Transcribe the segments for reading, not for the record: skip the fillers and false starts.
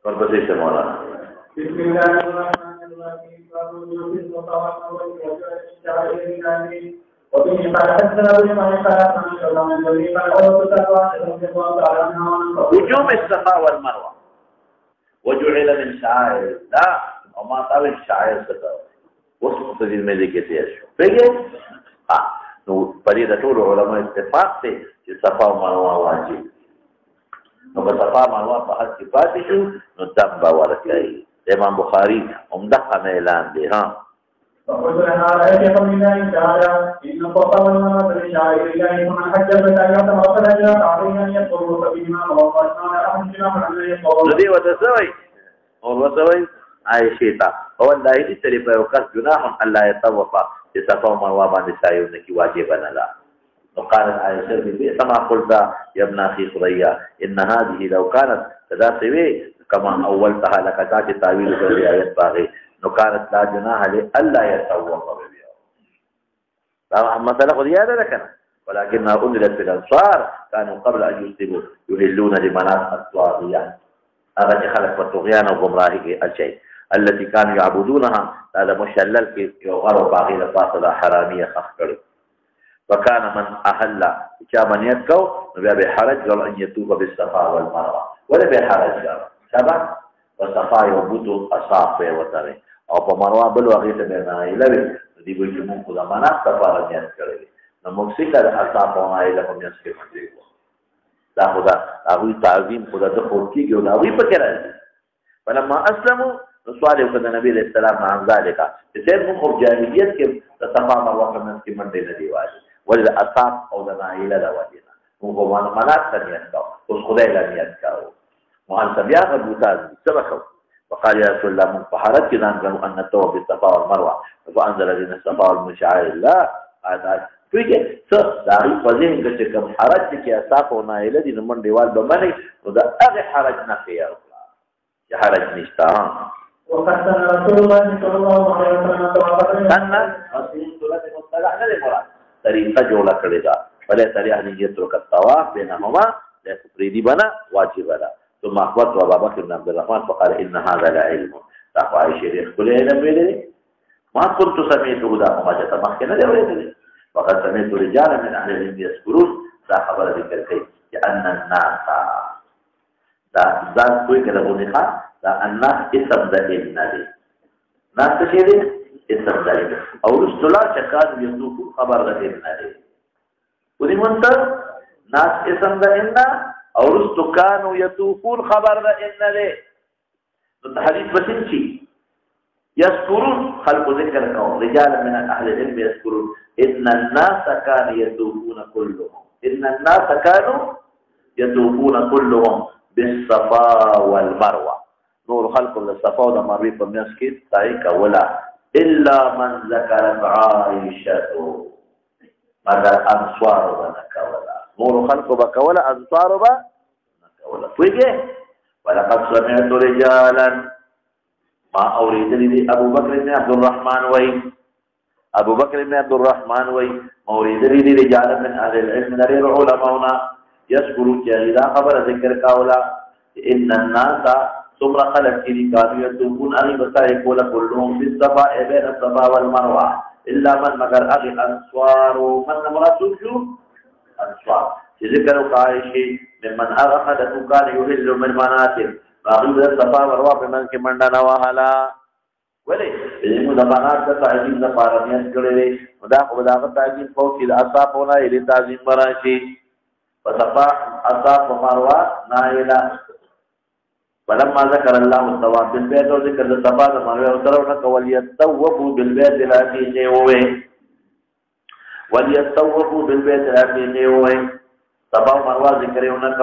ورپسې شه مولانا. بسم الله الرحمن الرحيم. باب وجوب الصفا والمروة وجوب الشعائر الإسلامية. وبه قال حدثنا ابن مالك قال حدثنا شعبة عن الزهري قال أول تقوى رضي الله تعالى عنها وجوب الصفا والمروة وجعل من شعائر الله وما طال الشعائر ستة وصف تدين میں دیکھے تھے پیگے نو پرې د ټول علماء اتفاق ته چې صفا او مروه واجب نو په صفا مروه په حد کې پاتې شو نو دم به ورکړي. امام بخاري عمده اعلان دی ها وقلنا رأيت من الله تعالى إن الصفا والمروة من شعائر الله فمن حج البيت أو خرج عليه أن يطوف بهما وقال أحدنا من أن يطوف. دې وتسوي او وتسوي عائشة تا او الله دې سره په وخت جناح الله يطوف چې صفا او مروه باندې سایونه کې واجب نه لا. وقالت عائشة بيت ما قلت يا ابن أخي ثريا إن هذه لو كانت كذا سوي كما أولتها لك ذات تاويل الروايات باغي نو كانت لا جناح لألا يتوف بها. طبعا مثلا قد يانا لكنا ولكنها أنزلت في الأنصار كانوا قبل أن يسلموا يهلون لمناطق الطواغية هذا خلق والطغيان وغمراهي الشيء التي كانوا يعبدونها هذا مشلل في يغرب باغي لفاصلة حرامية خخكري. وكان من أهل كمن يتكو نبي بحرج قال أن يتوب بالصفا والمروة ولا بحرج قال شبه وصفا يوبوتو أصاف وتري او په مروه بل وغه ته نه ایلوي دي وي چې موږ خدای معنا سفاره نیت کړی نو موږ څنګه د اصحاب او ایله په میاس کې باندې دا خدا هغه تعظیم خدا د خوږي او دا وی پکې راځي فلما اسلموا سوال وکړ د نبی رسول الله عن ذلك چې موږ په جاهلیت کې د صفا مروه په منځ کې منډې نه دی واجب ول د اصحاب او د ایله دا واجب موږ معنا نیت کاو اوس خدای لا نیت کاو وان سبيا ابو طالب سبقوا وقال يا رسول الله من طهارت كذا قالوا ان التوبه بالصفا والمروه فانزل لنا الصفا والمشاعر الله هذا فيجي داري فزين چې کوم حرج کې اصاف او نایله دي نمن دیوال به منی نو دا هغه حرج نه کوي یا حرج نشته. وقد رسول الله صلى الله عليه وسلم ان اصل صلاه مصطلح نه مراد طریقه جوړه کړی دا بلې طریقه نه یترک الطواف بينهما لا تفريدي بنا واجب ده. ثم أخبرت أبا بكر بن عبد الرحمن فقال إن هذا لعلم تقوى عائشة يقول علم بيلي ما كنت سمعته ذا ما جاء مخكنا لي وقد سمعت رجالا من أهل العلم يذكرون ذا خبر ذكر كيف لأن الناس ذات كوي كده بنيخا ذا الناس اسم ذا النبي ناس تشيري اسم ذا أو رسلا شكاد يذوقوا خبر ذا النبي ودي منتر ناس اسم ذا النبي او رستو كانوا يطوفون خبر ده ان له الحديث بسنشي يذكرون خلق ذكر كون رجال من اهل العلم يذكرون ان الناس كانوا يطوفون كلهم ان الناس كانوا يطوفون كلهم بالصفا والمروه نور خلق الصفا والمروه بمسكت تايك ولا الا من ذكر عائشه ماذا انصار ونكولا نور خلق بكولا انصار بكولا فوجه ولقد سمعت رجالا ما اوريد لي ابو بكر بن عبد الرحمن ابو بكر بن عبد الرحمن ما اوريد لي رجالا من اهل العلم نرى علماؤنا يذكرون جاهلا خبر ذكر كولا ان الناس ثم خلق كانوا يتوبون ان يقول كلهم بالصفا بين الصفا والمروه الا من مگر اهل انصار من مراد أنصار ذكروا عائشة ممن أخذت كان يهل من مناسك فأخذ الصفا والمروة من كمندنا وهلا ولي إذن زمانات تعظيم نفارنيات كريري وذاك تعظيم فوق الأصحاب هنا إلى تعظيم مراشي فصفا أصحاب ومروة نائلة فلما ذكر الله الطواف بالبيت وذكر الصفا والمروة وترونك وليتطوفوا بالبيت الذي جئوا وليتطوفوا بالبيت العتيق صفا ومروه ذكرونه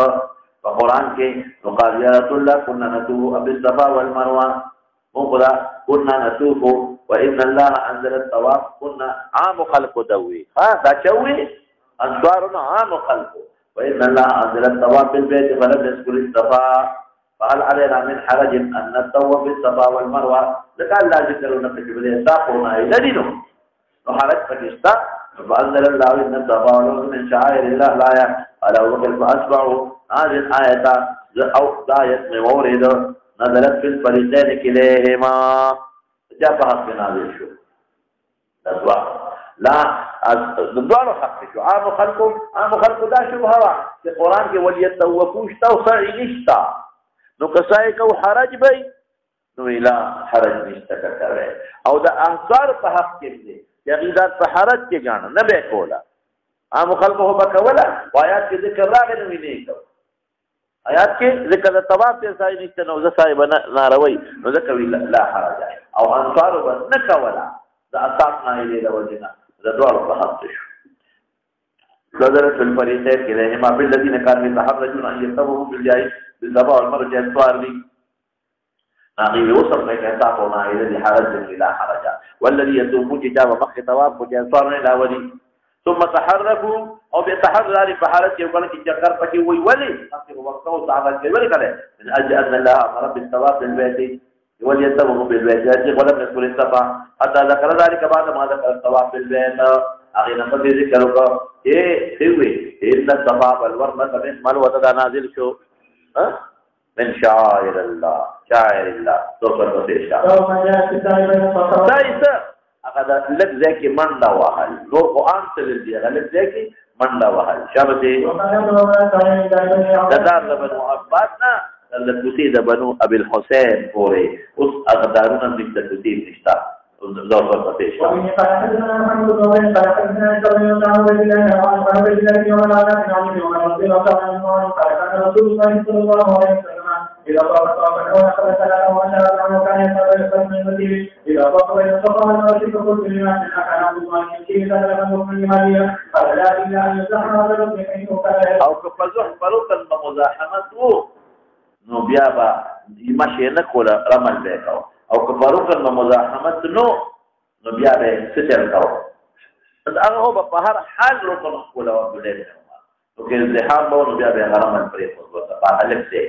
فقران کې وقال يا رسول الله كنا نطوف بالصفا والمروه وقلا كنا نطوف وان الله انزل الطواف كنا عام خلق دوي هذا شوي انصارنا عام خلق وان الله انزل الطواف بالبيت فلم يذكر الصفا فهل علينا من حرج ان نطوف بالصفا والمروه لقال لا ذكرونه في بالصفا الى دينه وحرج فكستا فأنزل الله إن الصفا والمروة من شعائر الله لا على وقت فأسمعوا هذه الآية أو آية مورد نظرت فی الفریقین کلیهما جا په حق نازل شو دعا لا الدعاء حق شو عام خلق دا شبهه وا چې قران کې وليتوقوا شتا او صحیح نشتا نو کسای کو حرج بی نو الا حرج نشتا کوي او دا احزار په حق کې دي یقیدات په حرج کې غاڼه نه به کولا عام خلق هو بکولا آیات کې ذکر راغلی نو نه کو آیات کې ذکر د طواف ته ځای نشته نو ځ صاحب ناروي نو ذکر لا حرج او انصار نه کولا دا اساس نه دی د وجنا د دوړو په حق شو نظرت الفریقین کلیهما بالذین كانوا يتحرجون ان يتبعوا بالجائز بالذبح والمرجع الصارمي ناقي وصف میں کہتا ہونا الذي حرج لا حرج والذي يتوب جاب مخ طواف وجنصار الى ولي ثم تحركوا او بيتحرر فحرج يقول لك جكر پکې وی ولي تاسو وقتو تعالی کې ولي کړه من اجل ان الله امر بالطواف بالبيت وليتبعوا بالبيت ولم يذكر الصفا حتى ذكر ذلك بعد ما ذكر الطواف بالبيت اغه نمبر ذکر وکړه ان الصفا والمروه من مال وتدا نازل شو من شاعر الله شاعر الله دوباره دې شاعر دایته هغه لږ ځکه منډه وهل نو قرآن تل دی هغه لږ ځکه منډه وهل شابه دار بنو عباس نه لکوسی د بنو ابي الحسين پورې اوس اقدارونه د لکوسی نشتا دوباره پاتې شو إذا طاف فأول خلق له وشاء عنه كان يتبع المسير إذا طاف بين الصفا والمروة فقلت لما أكان عبد الله يمشي فسلم المؤمن لمالية قال لا إلا أن يزحم هذا الرجل فإنه كان أو كفزح فروقا بمزاحمته نو بیا با مشي نه کوله رمل به کاو او کفروقا بمزاحمت نو بیا به ستر کاو هغه هو په هر حال روکو کوله او دې نو کې زحام نو بیا به رمل پرې کوو په الف ځای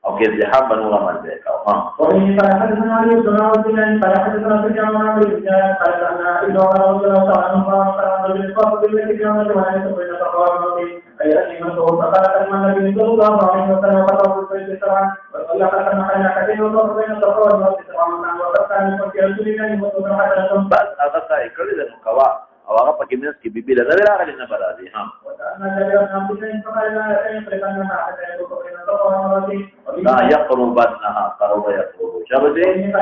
او کې زحام بنو رمل به کاو ها ومن فحدثنا علي بن عبد الله فحدثنا سفيان عن ابي بن قال ان ابن عمر رضي الله عنه قال بالفضل بالذي كان يتمنى بين الصحابه أي أني مسؤول فقال كلمة النبي صلى الله عليه وسلم وقرأه في السبعة وصلى خلف محل حديث وصف بين الصفا والمروة سبعا وقد كان في رسول الله مسؤول حتى بس أغطى إكرار المكوا أو أغطى كمينس كي بيبي لنا لا أغلي نبرازي هم لا يقربنها قرب يقرب شبدي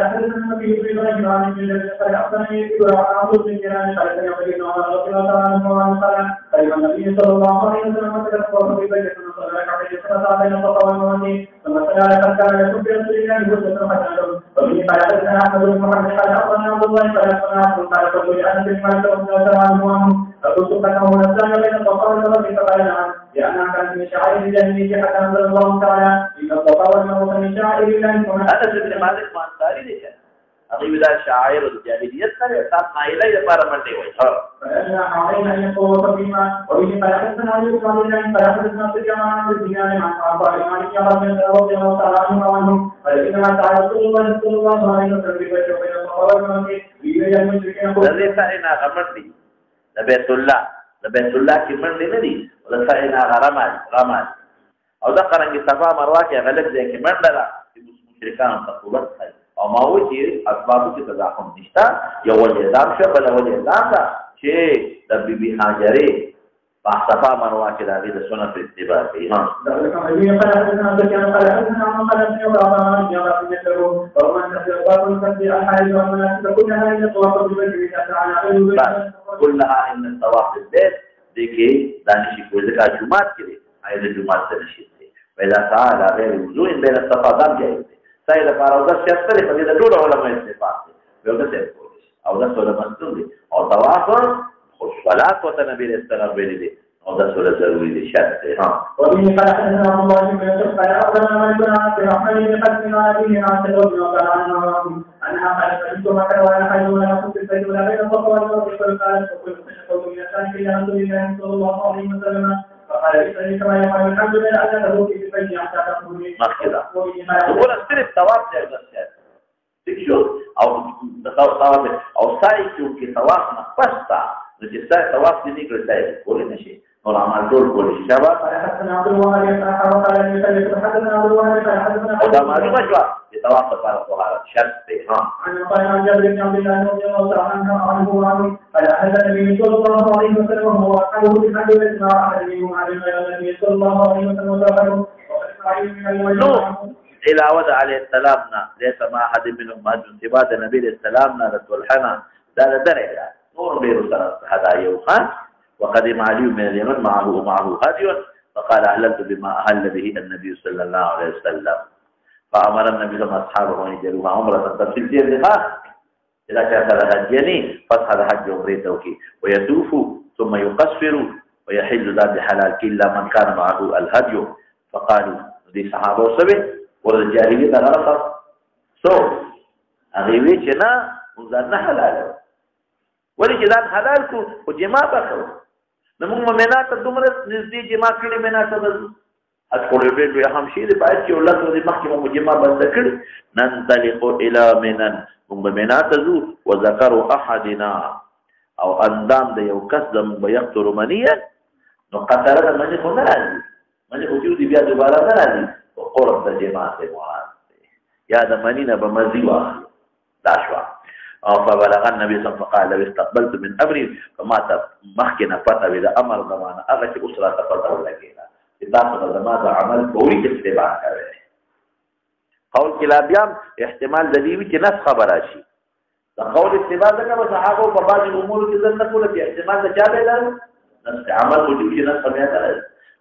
النبي صلى الله عليه وسلم تكفر في بيت صلى الله عليه وسلم بين الصفا والمروة ثم صلى كان يكون في رسول الله مسلم حتى ومن قال حدثنا احمد بن محمد قال اخبرنا عبد الله قال اخبرنا قال قلت لانس بن مالك رضي الله عنه فقلت انه نزل بين الصفا والمروة فقال نعم لانها كانت من شعائر الجاهليه حتى انزل الله تعالى ان الصفا والمروة من شعائر الله انس بن مالك ما انصاري لك أغيب ذا شعائر الجاهلية ترى صار نايلة يبارة من دي وجه فإن علينا أن يقول بما وإن فلحدثنا عليه وسلم الله فلحدثنا سجانا بالديان مع أعضاء إيمانك رضي الله تعالى عنه وعنهم فإنما تعالى رسول الله صلى الله عليه وسلم ببيت وبين الصفا والمروة ليبين المشركين الذي فإن غمرني لبيت الله كي مرني ندي ولا فإن رمال أو ذكر أن الصفا مروة كي غلب زي كي مرنلا مشركان تقولون او ما و چې اسباب کې تضاحم نشتا یو ولې شو بل ولې دا چې د بیبي حاجره په صفا مروه کې د دې سنت اتباع کوي ها كلها ان الطواف البيت دي دانشي کول د جمعات کې اې د جمعات ته نشي پیدا تعالی غیر وضو بین الصفا دم جاي سایه لپاره او د سیاست په دې د ټول علماء استفاده کوي یو څه کوي او د ټول مسئول او طواف خو صلات او نبی رسول الله ویلي او د ټول ضروري دي شرط دی ها او دې په اړه نه الله دې په څه پای او د نبی رحمت دې قسم علی نه تاسو نو کارانو انا قد مكر وانا حي ولا كنت في ولا بين الصفا والمروه فقال كل من كان في رسول الله صلى الله عليه وسلم فقال إنني كما يقول الحمد لله أنه في البيت حتى تقولي مخكذا تقول السرب طواف جاء تكشو أو ساي كيو كي طواف مخبستا نجي ساي طواف دي نيكل ساي تقول نشي نور عمل ټول کولی شي شابه حدثنا عبد الوهاب قال حدثنا عبد الوهاب قال حدثنا او دا معلومه شوه چې طواف لپاره طهارت شرط دی ها عن جابر بن عبد الله رضي الله عنه قال أهل النبي صلى الله عليه وسلم وهو أصحابه بحج الإسماء أحد منهم علم النبي صلى الله عليه وسلم وتابعه إلى ودع عليه السلام ليس مع أحد منهم هدي انتباه النبي عليه السلام لتلحنا لا درجة نور بيرو هذا يوخان وقدم علي من اليمن معه هدي فقال أهللت بما أهل به النبي صلى الله عليه وسلم فأمر النبي صلى الله عليه وسلم أصحابه أن يجعلوها عمرة تفصيل دير إذا كان هديني فصل حج عمرته ويطوف ثم يقصر ويحل ذات حلال إلا من كان معه الهدي فقالوا دي صحابه وسبه والجاهلية غرقت أغيوي چنا مزارنا حلال ولی چې ځان حلال کو او جما وکړو نو موږ مؤمنات دومره نږدې جما کړي منا ته د اټکوړې به هم شي د پات چې الله تعالی مخکې موږ جما بند کړ ننطلق الى منن موږ مؤمنات ذو وذكر احدنا او اندام د یو کس د مبيقتر منيه نو قطره د منی خو نه راځي منی خو دې بیا دوباره نه راځي او قرب د جما ته مواد یا د منی نه به مزي واخلي دا شو او فبلغ النبي صلى الله عليه وسلم فقال لو استقبلت من امري فما مخكنا فتى اذا امر زمانه اغت اسره تفضل لكينا اذا زمانه عمل فوري اتباع کوي قول کلابیام احتمال د دې چې نس خبره شي دا قول اتباع دغه صحابه په بعض امور کې ځنه کوله چې احتمال د چا به لري نس عمل وجوب چې نس سمیا کړل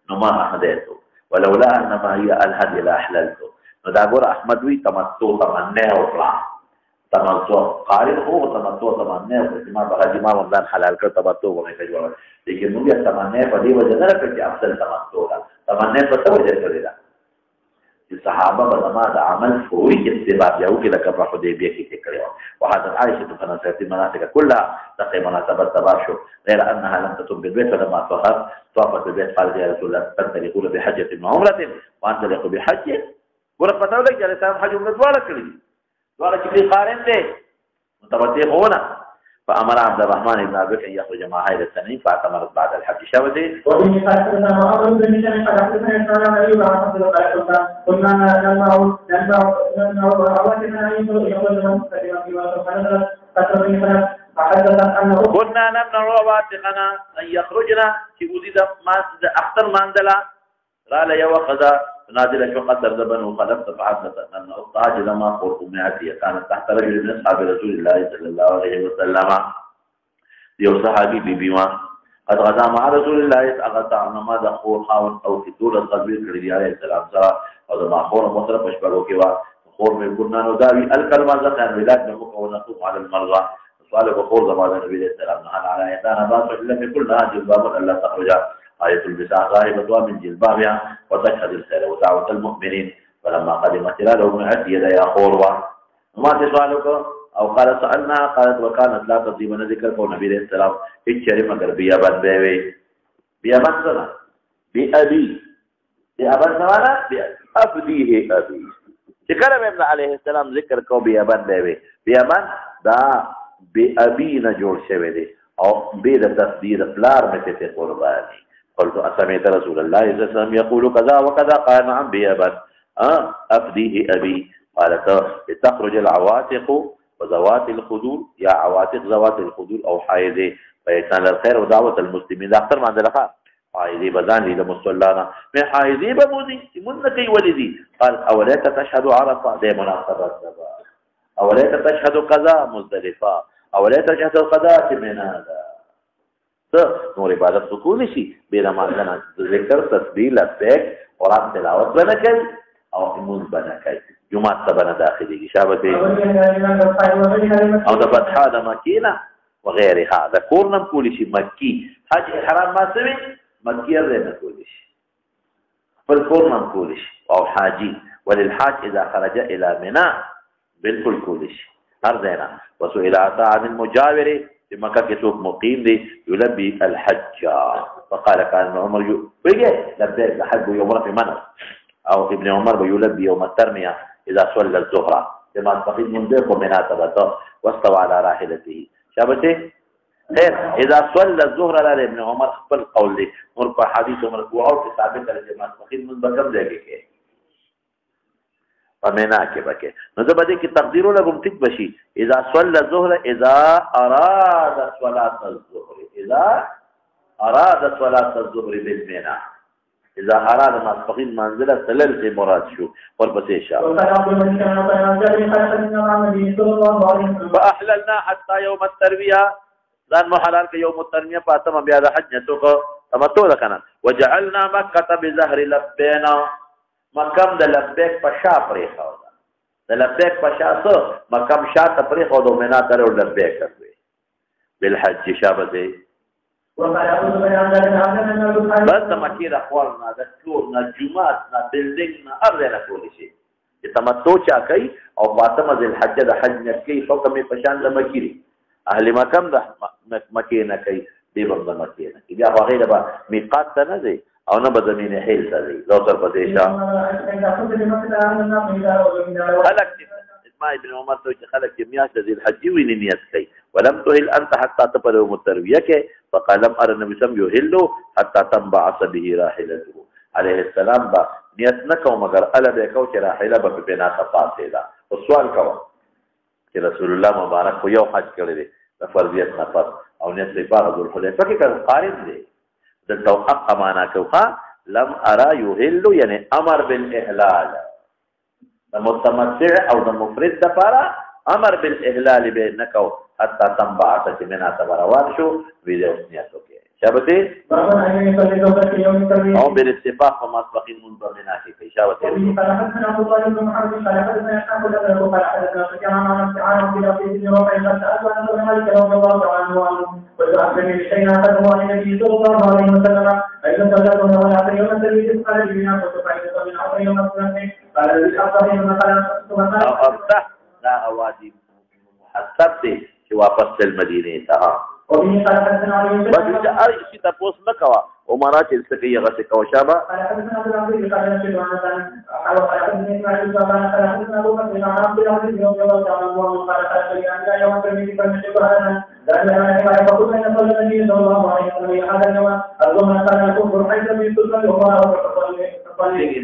نو ما احدثه ولولا انما هي الهدي لا احللته نو دا ګور احمد وی تمتع تمنه او پلان تمتع قارن هو تمتع تمنه او ما بغا ما رمضان حلال کړ تمتع ومه کوي لیکن موږ تمنه په دې وجه نه کړ چې افضل تمتع دا تمنه په څه وجه کړی دا چې صحابه به زما د عمل فوري اتباع یو کې لکه په حدیبیه کې کړو وهذا عائشه فنسات المناسك كلها تقي مناسبه تباشر غير انها لم تتم بالبيت فلما طافت بالبيت قالت يا رسول الله تنطلقون بحجه وعمره وانطلق بحج ورقه لك جل سلام حج عمره دواړه کړی دواړه چې قارن دي متوجه هونه فأمر عبد الرحمن بن أبي بكر أن يخرج مع هذا التنعيم فاعتمرت بعد الحج شابته. وفي حدثنا وأمر بن هشام قال حدثنا إسماعيل أيوب عن عبد الله قلنا نمنع حوادثنا يخرج كنا نمنع عواتقنا أن يخرجنا في وجود أختر ماندلا قال يا وقذا نازل شو قدر ذبن وخلفت فحدث أن أختها لما قلت أمهاتي كانت تحت رجل من أصحاب رسول الله صلى الله عليه وسلم يو صحابي ببيما قد غزا مع رسول الله أغطى عن ما دخول خاون أو في طول القلبير كريدي عليه السلام سرى وضع خور مصرف مشبرو كوا خور من كنا نداوي الكلمة ذكر ولاد نمك ونقوم على المرضى سؤال بخور زمان النبي عليه السلام نحن على يتانا باس إلا في كل هذه الباب ألا تخرج آية البساء ظاهرة من جلبابها وتشهد الخير ودعوة المؤمنين فلما قدمت له من عد يد يا خوروا ما تسألك أو قال سألنا قالت وكانت لا تصيبنا ذكر كون نبي عليه السلام اتشري مگر بيابان بيوي بيابان سنة بأبي بيابان سنة بأبديه أبي شكرا ابن عليه السلام ذكر كو بيابان بيوي بيابان دا بأبي نجور شوه دي أو بيد تصدير فلار متى قرباني قلت أسمعت رسول الله صلى الله عليه وسلم يقول كذا وكذا قال نعم بيابان أفديه أبي قالت لتخرج العواتق وذوات الخدور يا عواتق ذوات الخدور أو حائزي فيتنال الخير ودعوة المسلمين ده أكثر ما عند لخا حائزي بذان لي لمصلانا من حائزي بموزي منكي ولدي قال أوليك تشهد عرفة دي مناسبة أوليك تشهد قضاء مزدلفة أوليك تشهد القضاء من هذا نور عبادت سکون شي بلا معنی ذکر تسبیح لبیک قرآن تلاوت بنا کوي او ایمون بنا کوي جمعه ته بنا داخلي شابته او د فتحه د مکینه وغيرها دا کورنم کولی شي مکی حج حرام ما سوي مکی نه کولی شي بل کورنم کولی شي او حاجی وللحاج اذا خرج الى منى بالكل کولی شي ارزنا وسئل عن المجاور في مكة كسوق مقيم دي يلبي الحج فقال كان عمر بيجي لبيك الحج يوم في منى او ابن عمر بيلبي يوم الترمية اذا صلى الظهر لما تفيد من ذلك ومناسبته واستوى على راحلته شابته خیر اذا صلى الظهر على ابن عمر خپل قول دی اور په حدیث مرفوعه او ثابت دی چې ماسپخین من بکم دی کې پمنا کې بکې نو زه بده کې تقدیر لګم ټیک بشي اذا صلى الظهر اذا اراد صلاه الظهر اذا اراد صلاه الظهر بالمنى اذا اراد ماسپخین منزله تلل سے مراد شو اور پسې شاء فاحللنا حتى يوم الترويه ځان مو حلال کې یوم الترويه پاتم بیا د حج نتو کو تمتو کنه وجعلنا مكه بظهر لبینا مکم د لبیک په شا پرې خو د لبیک په شا سو مکم شا ته پرې خو د مینا تر لبیک کوي بالحج شابه بس د مکی د خپل نه د ټول نه جمعات نه بلډینګ نه ارزه نه کولی شي چې تمتو چا کوي او فاطمه ذل حج د حج نه کوي حکم په شان د مکی اهل مکم د مکی نه کوي دی په د مکی نه بیا هغه د میقات ته نه دی او نه بدمینه هیل ته دی لو تر پدیشا خلق اسماء ابن عمر ته چې خلق میاشت ذل حج وی نیت کوي ولم تهل انت حتى تبلغ مترويه کې فقال لم ارى النبي صلى الله عليه وسلم حتى تنبعث به راحلته عليه السلام با نیت نکوم مگر الا به کو چې راحله به بنا صفات دا او سوال کوم چې رسول الله مبارک خو یو حج کړی دی د فرضیت نفر او نیت په بعض الحلیفه کې کړه قارن دی د توقف معنا کوه لم ارى يهل يعني امر بالاحلال المتمتع او المفرد دفاره امر بالاحلال بينكو حتى تنبعث منها تبروان شو فيديو نياتو کې شابته او بالاتفاق ومسبقين منضمنا في شابته لا اوادي محسب دي چې واپس تل مدینه ته بس چې هر شي تاسو نه کوا عمره چې څه کوي هغه څه کوي شابه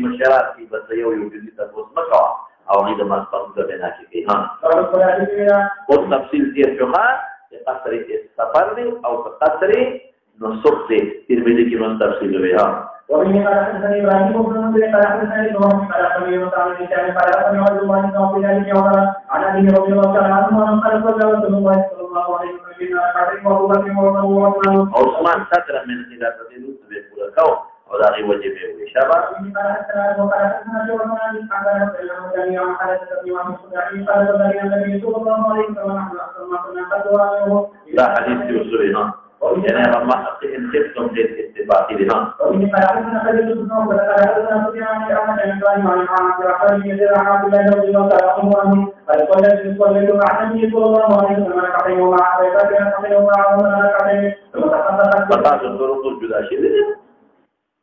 مشارات کی بس یو دې تاسو نه کوا او غي د ماسپخین د بنا کې ها او تفصیل دې شوخه قصر سفر دی او قصر نسخ دی ترمذی کې من تفصیل وی ها ومن قال حدثني ابراهيم بن مسلم قال حدثني ابراهيم قال حدثني مصعب بن شعيب قال حدثني عبد الله بن عبد الله بن عمر عن ابي رضي الله تعالى عنه قال قال رسول الله صلى الله عليه وسلم قال ابو بكر وعمر عثمان ستر من خلافه لوط به پورا او دا غي وجه به وي شابه دا حديث يوصل هنا يعني ما انتبتم للاستباق لها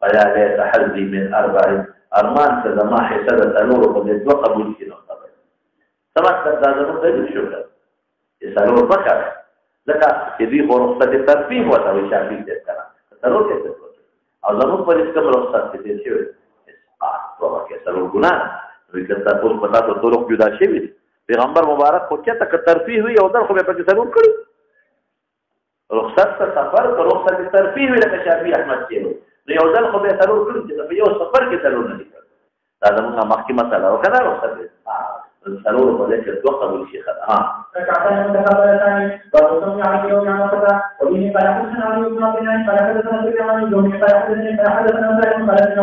فلا يتحدي من أربع أرمان كذا ما حسد تلور قد وقبوا في نقطة سمعت هذا نقطة شو يسألون بكر لك يدي رخصة الترفيه وتوي شافي تذكر تلور كذا أو زمان فلسكم رخصة تذكر إسقاط وبك يسألون جنان ويكتب تقول فتاة الطرق جدا شيء پیغمبر مبارک خو چا تک ترفيه وي او در خو به پکې سلون کړو رخصت سفر پر رخصت ترفيه وي لکه شافعي احمد کېلو یو ځل خو به سلون کړو چې په یو سفر کې سلون نه کړو دا زموږه مخکې مسله وکړه رخصت سلون په دې کې دوه قبول شي ها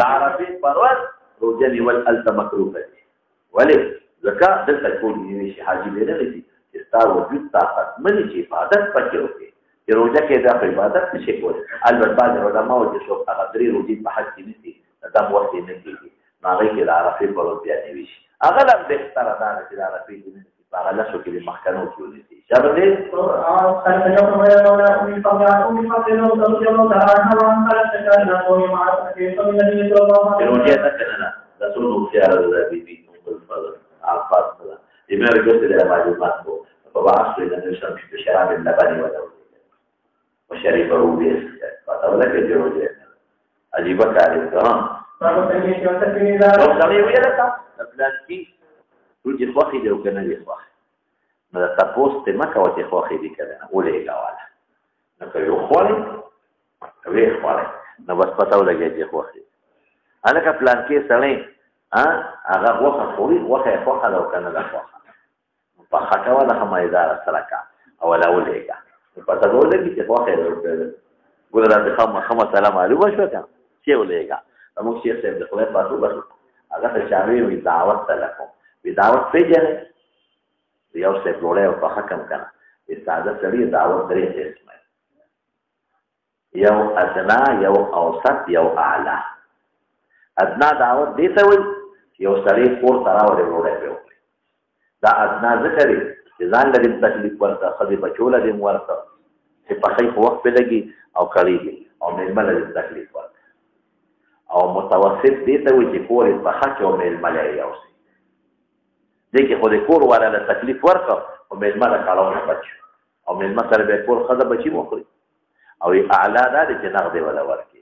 عربي پرواز روجني والالت مكروه ولي زکات د تکول نیوي شي حاجی به نه دي چې ستا وجود طاقت ملي چې عبادت پکې وکړي چې روزه کې دا عبادت نشي کول البته بعض علماء چې شو هغه درې روزي په حج کې نشي دا وخت نه کېږي هغه کې د عرفه په ورځ بیا نیوي شي هغه لم به تر دا چې د عرفه کې نشي هغه له شو کې مخکنو کې ونیسي شابه دې روزه ته کنه دا څو خيار ده بيبي الفضل عفاس الله لما يجوز لها معلومات فبعث إلى النبي صلى الله عليه وسلم بشراب اللبن والأولاد شریف روبیس پتا ولا کې جوړ دی عجیب کار دی نو سمې ویل تا پلان کې ټول چې خوخي دی او کنه دی خوخي نو دا تاسو ته ما کوي چې خوخي دی کنه ولې کاواله نو یو خوړې وی خوړې نو بس پتا ولګي چې خوخي الکه پلان کې سړی هغه وخت خوري وخت خوخه دا کنه دا خوخه په خټه ولا همایدار سره کا او ولا ولېګا پتا ولګي چې خوخه ګور راته خامہ سلام علیکم شو کنه چې ولېګا موږ شیخ صاحب د خپل پاتو بس هغه ته چاوي وی دعوت تلکو وی دعوت پیژنې یو څه پروړې او په حکم کنه استاد سړي دعوت درې قسمه یو ادنا یو اوسط یو اعلی ادنا دعوت دې ته وي یو سړي کور تراوړې وروړې په دا ادنا ذکر چې ځان لري تکلیف ورته خدي بچوله دې ورته چې په خې وخت په لګي او کړی او مېلمه لري تکلیف ورته او متوسط دې ته وي چې کور په حق او مېلمه لري اوسي دې کې خو دې کور والا له تکلیف ورکړ او مېلمه له کاروانه بچ او مېلمه سره به کور خدای بچي وکړي او اعلی دا دې چې نغدې ولا ورکړي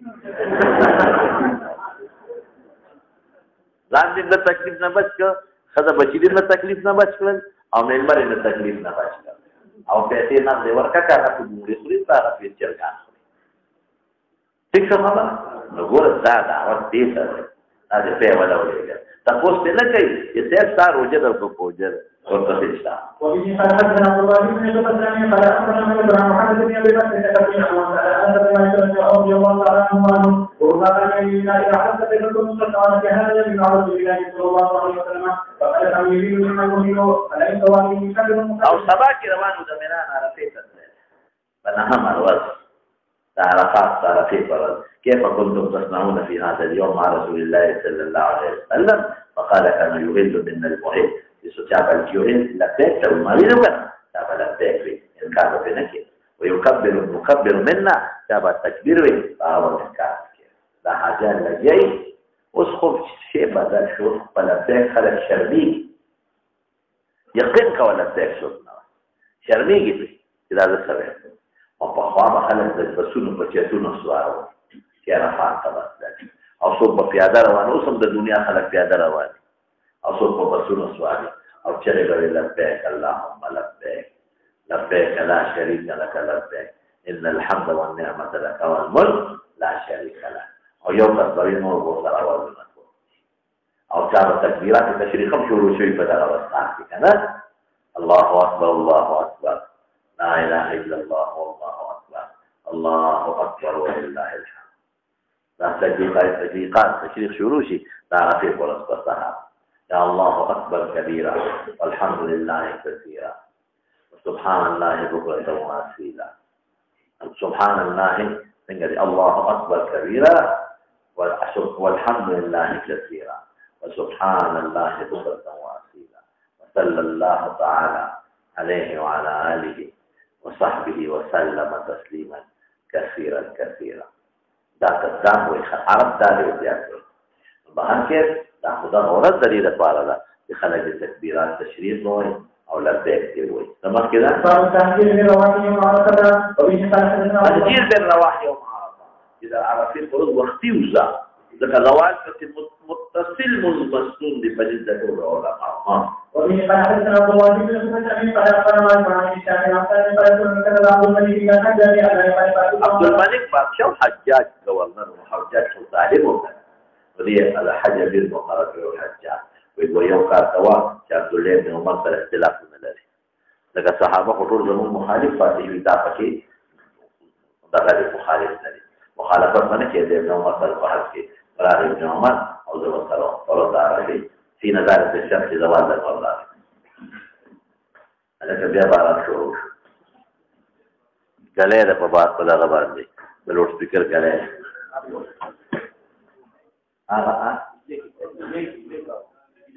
ځان دې د تکلیف نه بچ کړ خدای بچی دې نه تکلیف نه بچ کړل او مېلمه دې نه تکلیف نه بچ کړل او پیسې نه دې ورکړه کاغه په ګوري خوري سره په چرګان ٹھیک څه خبره نو ګور دا دعوت دې سره دا دې په ولا ولېږه تاسو ته نه کوي چې څه ستاره وجه د کو پوجر او څه شتا وبه قال حدثنا ابو بكر بن ابي قال اخبرنا من محمد بن ابي بكر ان رضي الله تعالى عنه وقال ان الى حدث بكم مستعان في هذا من رسول الله صلى الله عليه وسلم فقال كم يريد من المؤمن فليس واجب كبر او سبا کې روانو د مینا عرفه ته بنها مرواز عرفات عرفه فرض كيف كنتم تصنعون في هذا اليوم مع رسول الله صلى الله عليه وسلم فقال كان يهل من المحل يسوع الجوهل لبيك لو مريض تابع لبيك إن كان بينك ويكبر المكبر منا تابع التكبير فهو إنكار لا حاجة لجي وسخف شيء بدل شو فلبيك خلق شرمي يقينك ولبيك شوطنا شرمي جدا إذا هذا السبب او په خوا به خلک د بسونو په چتونو سوارو چې عرفات ته ورسېدل او څوک په پیاده روان اوس هم د دنیا خلک پیاده روان او څوک په بسونو سواري او چرې به لبیک اللهم لبیک لبیک لا شریک لك لبیک ان الحمد والنعمة لك والملك لا شریک لك او یو کس به نور ورسره ورونه او چا به تکبیرات تشریق هم شروع شوي په دغه وسعت کې که نه الله اکبر الله اکبر لا إله إلا الله والله أكبر الله أكبر ولله الحمد لا تجيقات تشريق شروشي لا رفيق ولا الصحابة يا الله أكبر كبيرا والحمد لله كثيرا وسبحان الله بكرة وأصيلا سبحان الله الله أكبر كبيرا والحمد لله كثيرا وسبحان الله بكرة وأصيلا وصلى الله تعالى عليه وعلى آله وصحبه وسلم تسليما كثيرا كثيرا دا قدام وي عرب دا زیات بهر کې دا خدا اورت دلیل لپاره ده چې خلک تکبیرات تشریف وایي او لبیک دی وایي تمام کړه تنجيل بن رواحي وعرفه وبه قال حدثنا تنجيل بن رواحي وعرفه اذا عرفت فرض وختي وزا ذكر روایت کې متصل مسنون دی په دې ذکر علماء وبه قال حدثنا عبد الله بن مسعود قال اخبرنا عن هشام بن عبد عبد الملك بادشاہ حجاج گورنر حجاج ظالم وکړ ودي على حجر المقرر الحجاج ويو کار توا چې عبد الله بن عمر سره اختلاف نه لري لکه صحابه ټول زموږ مخالف پاتې وي دا پکې دغه مخالف نه دي مخالفت باندې کې د ابن عمر سره بحث کې قرار ابن عمر او زو سره فرض علی في نظارة الشمس زوال القرار انا بیا باران شروع گلے د په باد په دغه باندې د لوډ سپیکر گلے هغه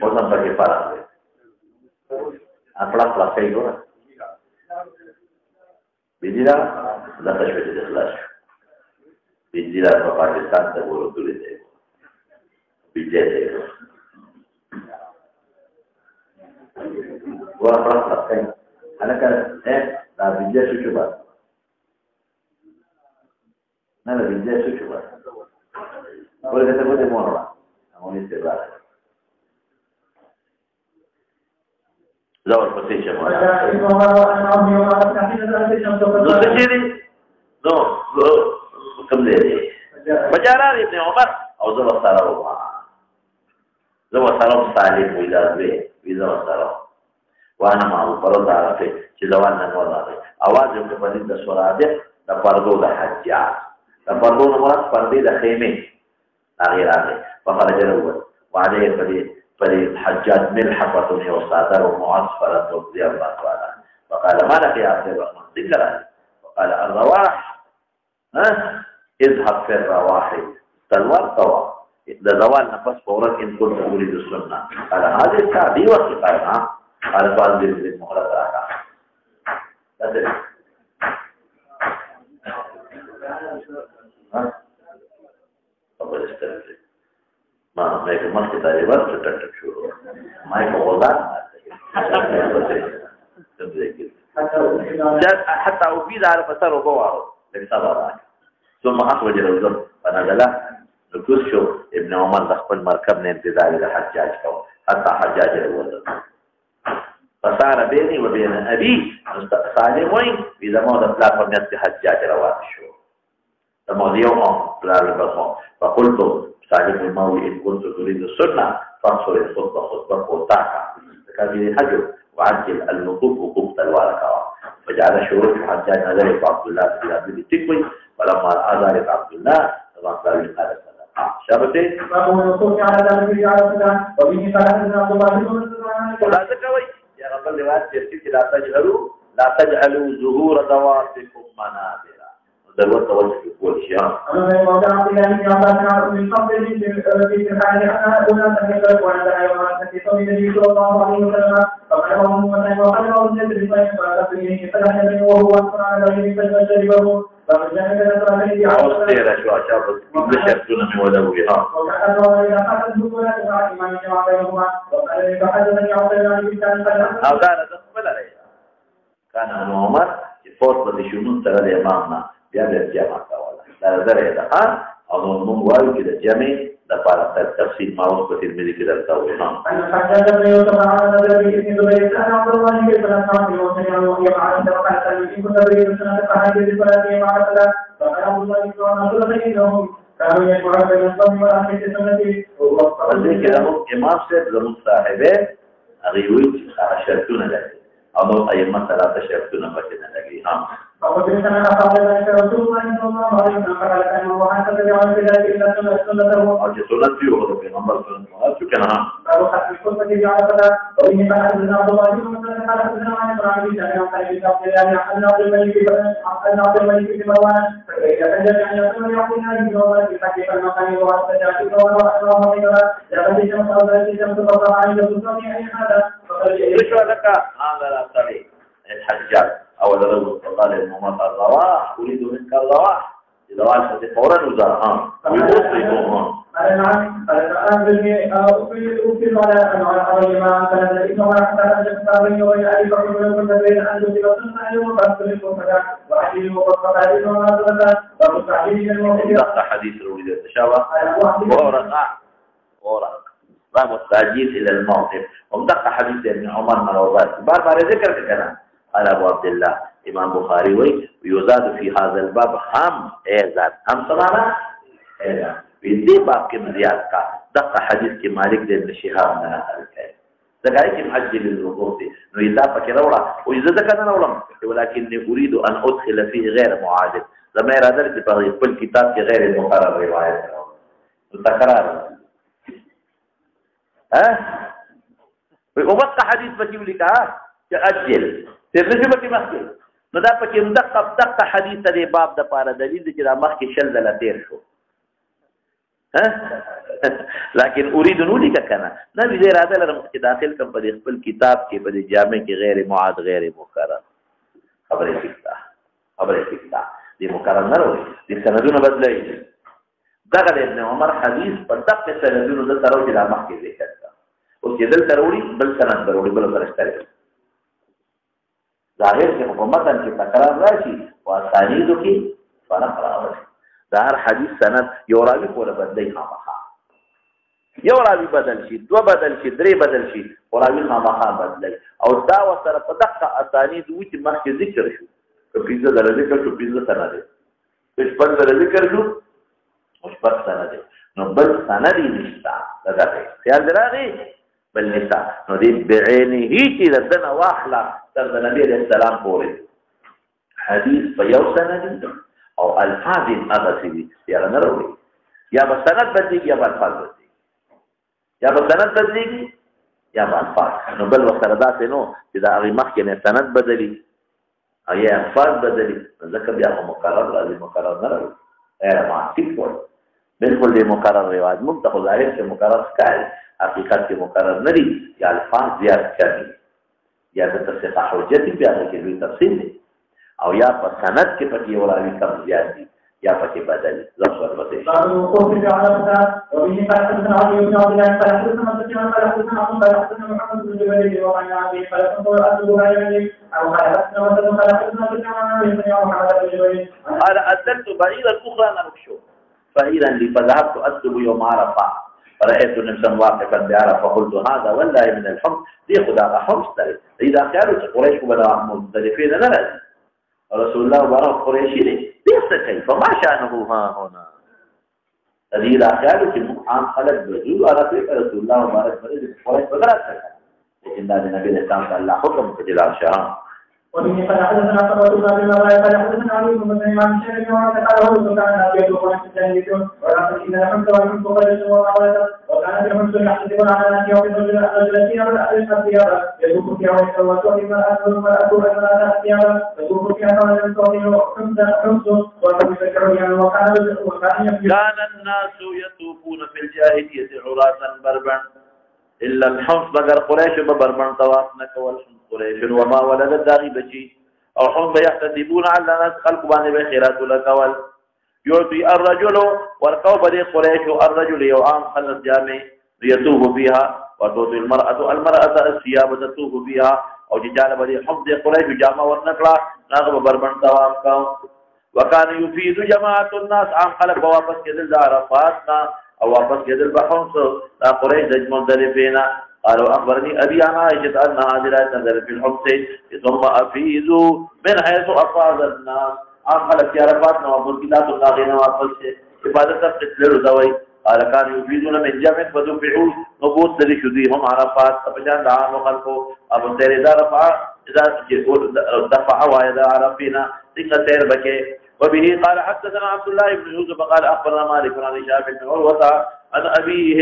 اوسم پکې فرق دی خپل خپل کوي ګور بيجيرا د تشويش د اخلاص بيجيرا په پاکستان ته ورغلي دی بيجيرا وخلاص کوي انا كان دا بيجيرا شو شو نه له دې څه شو ولې ته کوته مونږ هغه یې څه راځي زور پسې شه مونږ نو څه دي نو کوم دی بجارار ابن عمر او زو سره وما زو سره صالح ویلازوی ویزو سره وانا ما پرو دارته چې ځوان نه ولاده اواز یې په دې د سوراده د پردو د حجاج د پردو نو مراد پردې د خیمه غیراته فخرج له وعليه فدي حجاج ملحفه وصادر ومعصفره رضي الله تعالى فقال ما لك يا عبد الرحمن ذكر وقال الرواح اذهب في الرواح تلوار طوا اذا زوال نفس فورا ان كنت اريد السنه قال هذه الشعبي وقت قال بعض المهلة راكا أقول استرسل ما يكون مصر تقريبا تتكتب شروع ما يكون غضان حتى أفيد على فتر وبواره لكتابة ثم أخرج الوزن فنزل نكسشو ابن عمر دخل مركب انتظار لحجاج حتى حجاج الوزن فصار بيني وبين أبي صالح وين إذا ما دخل فرنيت حجاج رواه الشو لما يوم لا البصر فقلت صالح المولي إن كنت تريد السنة فانصر الخطبة وطاعة فكان لي حجر وعجل الوقوف وقوف الواركة فجعل شروط حجاج ذلك عبد الله في أبي التكوي فلما رأى ذلك عبد الله قال لي قال شابتي ولا تكوي يا رب الواد يرتي لا تجعلوا ظهور دواتكم منابر ضرورت توجه في كل شيء انا ما قاعد يعني قاعد من قبل في حاجه انا ولا تكلم ولا حيوانات كثيره من النبي صلى الله عليه وسلم فقالوا من وقال من الذي فقال به فلا وهو قال له فجربه فجاء الذي أوصير شو أشاب بشرتنا من ولوها وكأنه إذا أخذ الدخول تبع إيمان جماعة بينهما وقال إذا حدثني أوصير عن بيتان أو كان تقبل عليه كان ابن عمر يفوت بشنون ترى الإمامنا بهذا الجامعة ولا لا زرع الآن أظن من وايد كده جمع دفعة التفسير ما وصل في الملك كده التوحيد أنا حجاج بن يوسف على الذي ابن زبير كان عبد الله بن سلام يوصي وهي مع الدفعة التي كنت بريد سنة فحاجة بفلاتي مع السلام فقال عبد الله بن سلام بينهم كانوا يجمعون بين الصوم والعقيد سنة وذلك لهم إمام سيد لهم صاحبه أغيويت أشرتون ذلك أظن أي مسألة أشرتون بكنا ذلك فقدرتنا أصحاب ذلك رسول الله صلى الله عليه وسلم فقال كان وحسب جعل بذلك إلا سنته أو سنة فيه وغضب في نمبر سنة شكرا فهو حسب الكتبة جعل فلا وإن قال حدثنا عبد الله بن مسلم قال حدثنا عن إبراهيم بن سعيد عن سعيد عبد الله عن عبد الملك بن مروان فإذا كان أن يكون يعطينا بجواب في حقيقة المقام وحسب جعل وأسرام وغيرها لقد شمس ذلك شمس الله عليه وسلم أي هذا فقال لك هذا لا طريق الحجاج أول رجل فقال الممات الرواح أريد منك الرواح إذا وعشت فورا وزارها ويوصيكم قال نعم قال الآن بالمئة أفل على الإمام فنزل إنه حتى أنجب صابري ويألي فقل لكم تبين أن تجب السنة أيضا فأسل لكم فجاء وأحيل وقفت عليه وما أسلتا فمستحيل الموحيد دقى حديث الوليد التشابه ورق باب التعجيل إلى الموقف ومدقى حديث ابن عمر مروبات بار ذكر كلام قال أبو عبد الله إمام بخاري ويزاد في هذا الباب هم إيزاد هم سمعنا إيزاد في دي باب كم زياد کا دقى حديث كي مالك دي الشهاب من الكائن دقائي كم حجل الوقوف نو إذا فكر أولا وإذا ذكرنا أولا ولكني أريد أن أدخل فيه غير معادل لما إرادة لتبغي كل كتاب غير المقرر رواية التكرار وبقى حديث بكيب لك تأجل ترنجي بکی مخکې نو دا پکې دقه حدیث دی باب د پاره دلیل دی چې دا مخکې شل ځله تیر شو لكن اريد نولك کنه نه دې اراده لرم چې داخل کوم په خپل کتاب کې په جامع کې غیر معاد غیر مقرر خبره فکتا دې مقرر نه وي دې سندونه بدلای دغه ابن عمر حدیث په دقه سندونه د ترو چې دا مخکې ذکر کا او چې دل تروړي بل سند تروړي بل فرشتہ ظاهر کې حکومت ان کې تکرار راشي او اسانیدو کې فرق راوړي دا هر حدیث سند یو راوي خو له بدلی خامخا یو راوي بدل شي دوه بدل شي درې بدل شي خو راوي خامخا بدلی او دا ورسره په دقه اسانید وي چې مخکې ذکر شو که پنځه ځله ذکر شو پنځه سند دی شپږ ځله ذکر شو شپږ سند دی نو بل سند یې نشته دا دی خیال دی راغی بل نشته نو دې بعینه چې د دنه واخله تر د نبي علیه السلام پورې حدیث په یو سند او الفاظ هغسې وي یا نه راوړي یا به سند بدلېږي یا به الفاظ بدلېږي یا به سند بدلېږي یا به الفاظ نو بل ورسره داسې نو چې د هغې مخکې نه سند بدلي او یا الفاظ بدلي ځکه بیا خو مقرر راځي مقرر نه راوړي غیر معصف وایي بالکل دې مقرر رواج موږ ته خو ظاهر کې مقرر ښکاري حقیقت کې مقرر نه دي یا الفاظ زیات کړي یا د تصحیح حجت بیا کې لوی تفصیل دی او یا په سند کې پکې یو راوي کم زیات دي یا پکې بدل لفظ ورته قال أدلت بعيرا أخرى نركشو بعيرا لي فذهبت أطلب يوم عرفة فرأيت نفسا واقفا بعرفة فقلت هذا والله من الحمص دي خدا حمص ترى إذا قالوا قريش بدا مختلفين نرد رسول الله وبارك قريشي ليس كيف ما شأنه ها هنا إذا قالوا في عام خلق بزول عرفة رسول الله وبارك قريش بدرات لكن هذا النبي الإسلام قال لا حكم كجل عرشها وبه قال حدثنا قبة بن أبي مرة قال حدثنا علي بن إمام الشافعي وقال له سكان أبي وقال الجاهلية وقال إن الحمد والحمد قريش وكان في حمد يحتسبون على أن يوم الرجلتين والأهل الثيابة يذوق فيها ويتوسط المرأة والمرأة والمرأة الثيابة يذوق فيها قال حمد وكان الناس يطوفون في الجاهلية عراة بربا إلا الحمص بقر قريش ببربن طواف نكول قريش وما ولد داغي بشي أو حمص يحتسبون على ناس خلق باني بخيرات لكول يعطي الرجل والقوم بدي قريش الرجل يوعام خلص جامع يطوف فيها وتعطي المرأة الثياب تطوف فيها أو ججال بدي حمص قريش جامع والنقلة ناغب بربن طواف وكان يفيد جماعة الناس عام خلق بوابس كدل عرفاتنا او واپس کېدل به حمص دا قریش د مختلفین قالوا اخبرني ابي عن عائشه ان هذه لا تنزل في الحمص ثم افيدوا من حيث افاض الناس عام خلق عرفات نو مرکزات الناغین واپس عبادت تقتلوا دوي قال كان يفيدون من جمع ودفعوا نبوت لشذيهم عرفات فجان دعا خلقوا ابو سير اذا رفع اذا دفع واذا عرفنا ثم سير بكي وبه قال حدثنا عبد الله بن يوسف قال اخبرنا مالك عن هشام بن عروه عن ابيه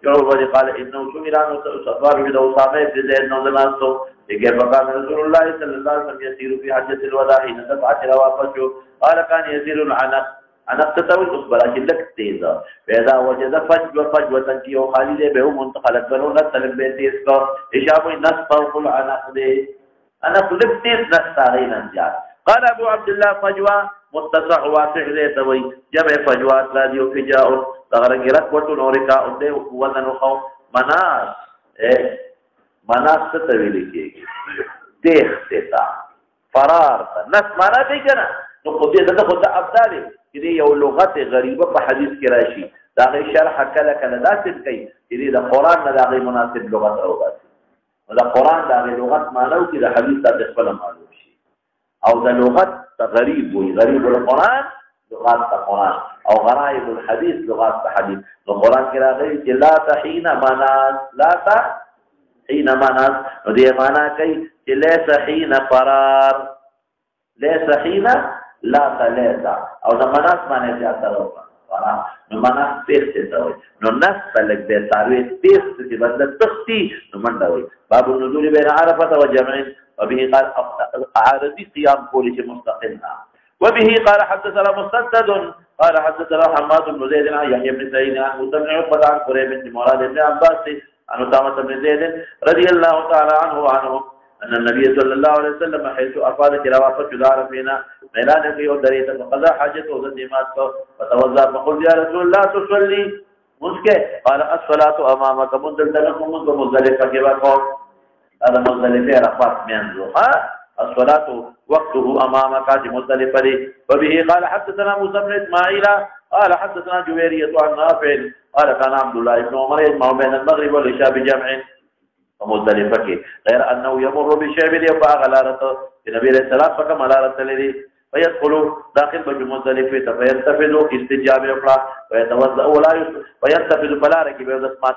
يعقوب قال انه سئل عن اصحاب بن اسامه بن زيد بن ناصر كيف كان رسول الله صلى الله عليه وسلم يسير في حجه الوداع حين دفعت روافته قال كان يسير العنق تتوي الاخبار لك تيزا فاذا وجد فجوه تنتي خالد به منتقلت بنو نسل بيتيس کو هشام نصف العنق دي انا قلت تيس نستعين جاء قال ابو عبد الله فجوه متسع واسع ذاتوي جمع فجوات لا ديو فجاء تغرقرت وتنوركا انده وزن خو مناس مناس ستوي لكي دیخ تیتا فرار تا نس مانا دی کنا تو خود ابدالی کدی یو لغت غریبه په حدیث کی راشي دا غي شرح کله کله داسې کوي چې دا قران نه دا غي مناسب لغت او باسي دا قران دا غي لغت مانو چې دا حدیث ته خپل معلوم شي او دا لغت غریب وي غریب القرآن لغات القرآن او غرائب الحديث لغات الحديث القرآن کې راغلي چې لا تحين مناس لا تحين مناس نو دې معنا کوي چې ليس حين فرار ليس حين لا تليس او دا مناس معنی چې اثر وکړه نو مناس پیښته ته وي نو نس بلک به تاوي پیښته چې بدل تختی نو منډه وي باب النزول بين عرفه وجمع وبه قال عارضي قيام قولي مستقلنا وبه قال حدثنا مسدد قال حدثنا حماد بن زيد عن يحيى بن سعيد عن مسلم عقبة عن قريب بن مراد بن عباس عن أسامة بن زيد رضي الله تعالى عنه وعنهم أن النبي صلى الله عليه وسلم حيث أفاد كرافة جدار فينا ميلان في ودريته فقضى حاجته وزديماته فتوضأ فقلت يا رسول الله تصلي مسكه قال الصلاة أمامك منزل لكم منذ مزدلفة كباكم هذا مزدلفة رفات منذ الصلاة وقته أمامك مزدلفة وبه قال حدثنا موسى بن إسماعيل قال حدثنا جويرية عن نافع قال كان عبد الله بن عمر يجمع بين المغرب والعشاء بجمع ومزدلفة غير أنه يمر بشعب يبقى غلارة النبي عليه السلام فكما غلارة الذي فيدخل داخل بمزدلفة فينتفذ استجابة أخرى ويتوضأ ولا فينتفذ فلا ركب يدسمات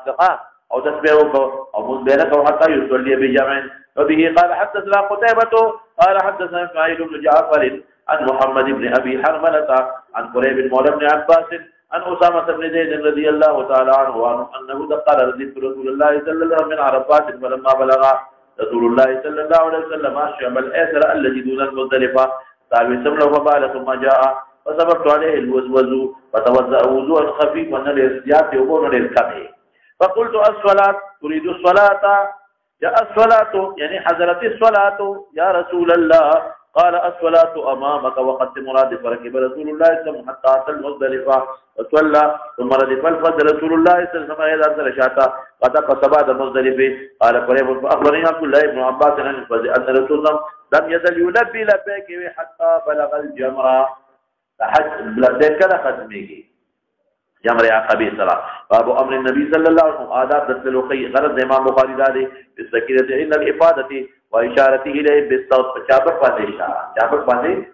أو تسبيعك أو مزبينك حتى يصلي بجمع. وبه قال حدثنا قتيبة قال حدثنا إسماعيل بن جعفر عن محمد بن أبي حرملة عن قريب مولى بن عباس عن أسامة بن زيد رضي الله تعالى عنه أنه قال رديت رسول الله صلى الله عليه وسلم من عرفات فلما بلغ رسول الله صلى الله عليه وسلم الشعب الأيسر الذي دون المزدلفة قال سمله فبال ثم جاء فصبرت عليه الوزوز فتوضأ وضوءا خفيفا للارتجاف يقول للكمه فقلت الصلاة تريد الصلاة يا الصلاة يعني حضرت الصلاة يا رسول الله قال الصلاة أمامك وقد مراد فركب رسول الله صلى الله عليه وسلم حتى أتى المزدلفة وصلى ثم ردف الفجر رسول الله صلى الله عليه وسلم إذا أرسل شاتا قد قص بعد المزدلفة قال قريب فأخبرني عبد الله بن عباس عن الفجر أن رسول الله لم يزل يلبي لبيك حتى بلغ الجمرة لحج لبيك كذا ختمه جمر عقبه الصلاة. باب امر النبي صلى الله عليه وسلم آداب دسلوخي غرض امام بخاري داده بالسكينة عند الإفادة وإشارته إليه بالصوت شابك فاته إشارة شابك فاته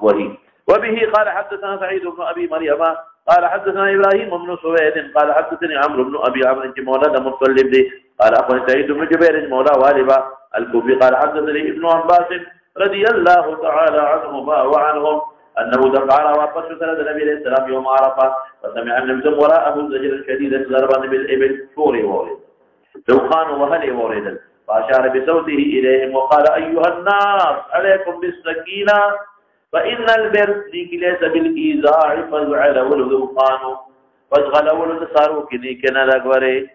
وهي. وبه قال حدثنا سعيد بن أبي مريم قال حدثنا إبراهيم بن سويد قال حدثني عمرو بن أبي عمرو مولى مطلب قال أخبرني سعيد بن جبير مولى والبا الكوفي قال حدثني ابن عباس رضي الله تعالى عنهما وعنهم أنه دفع واپس سند النبي عليه السلام يوم عرفة فسمع النبي وراءه زجر شديد ضربا بالإبل فوري ورد دوخان وهل ورد فأشار بصوته إليهم وقال أيها الناس عليكم بالسكينة فإن البر ليس بالإيذاع فازعلوا الذوقان فازغلوا التصاروا كني كنا لغوري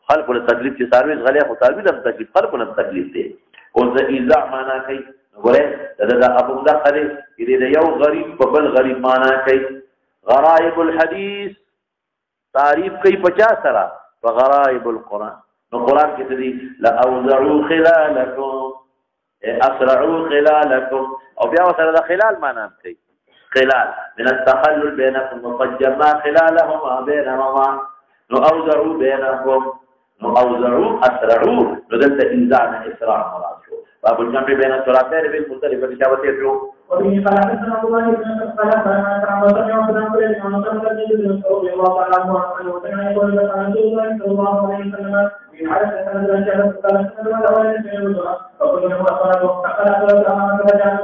خلق التكليف تصاروي غلي خطابي لم تكليف خلق لم تكليف دي وذ إيذاع معنا كي غره دا ابو دخل دې یو غریب په بل غریب معنا کوي. غرائب الحديث تعریف کوي 50 سره وغرائب القرآن نو قرآن کې دې لا اوزعوا خلالكم اسرعوا خلالكم او بیا سره د خلال معنا کوي خلال من التخلل بينكم وفجرنا خلالهما بينهما نو اوزعوا بينهم نو اوزعوا اسرعوا بدل انزاع اسراع مراد باب الجمع بين الصلاتين بالمختلفة شابتين وبه قال حدثنا ابو بكر بن قال فلما كان وسمع ابن عمرو بن عمرو بن رضي الله تعالى عنه وكان يقول لك عن رسول الله صلى الله عليه وسلم في حالة سند الجنة قال سند الاول من الوضوء فقل له الصلاة فقال صلى امامك فجعل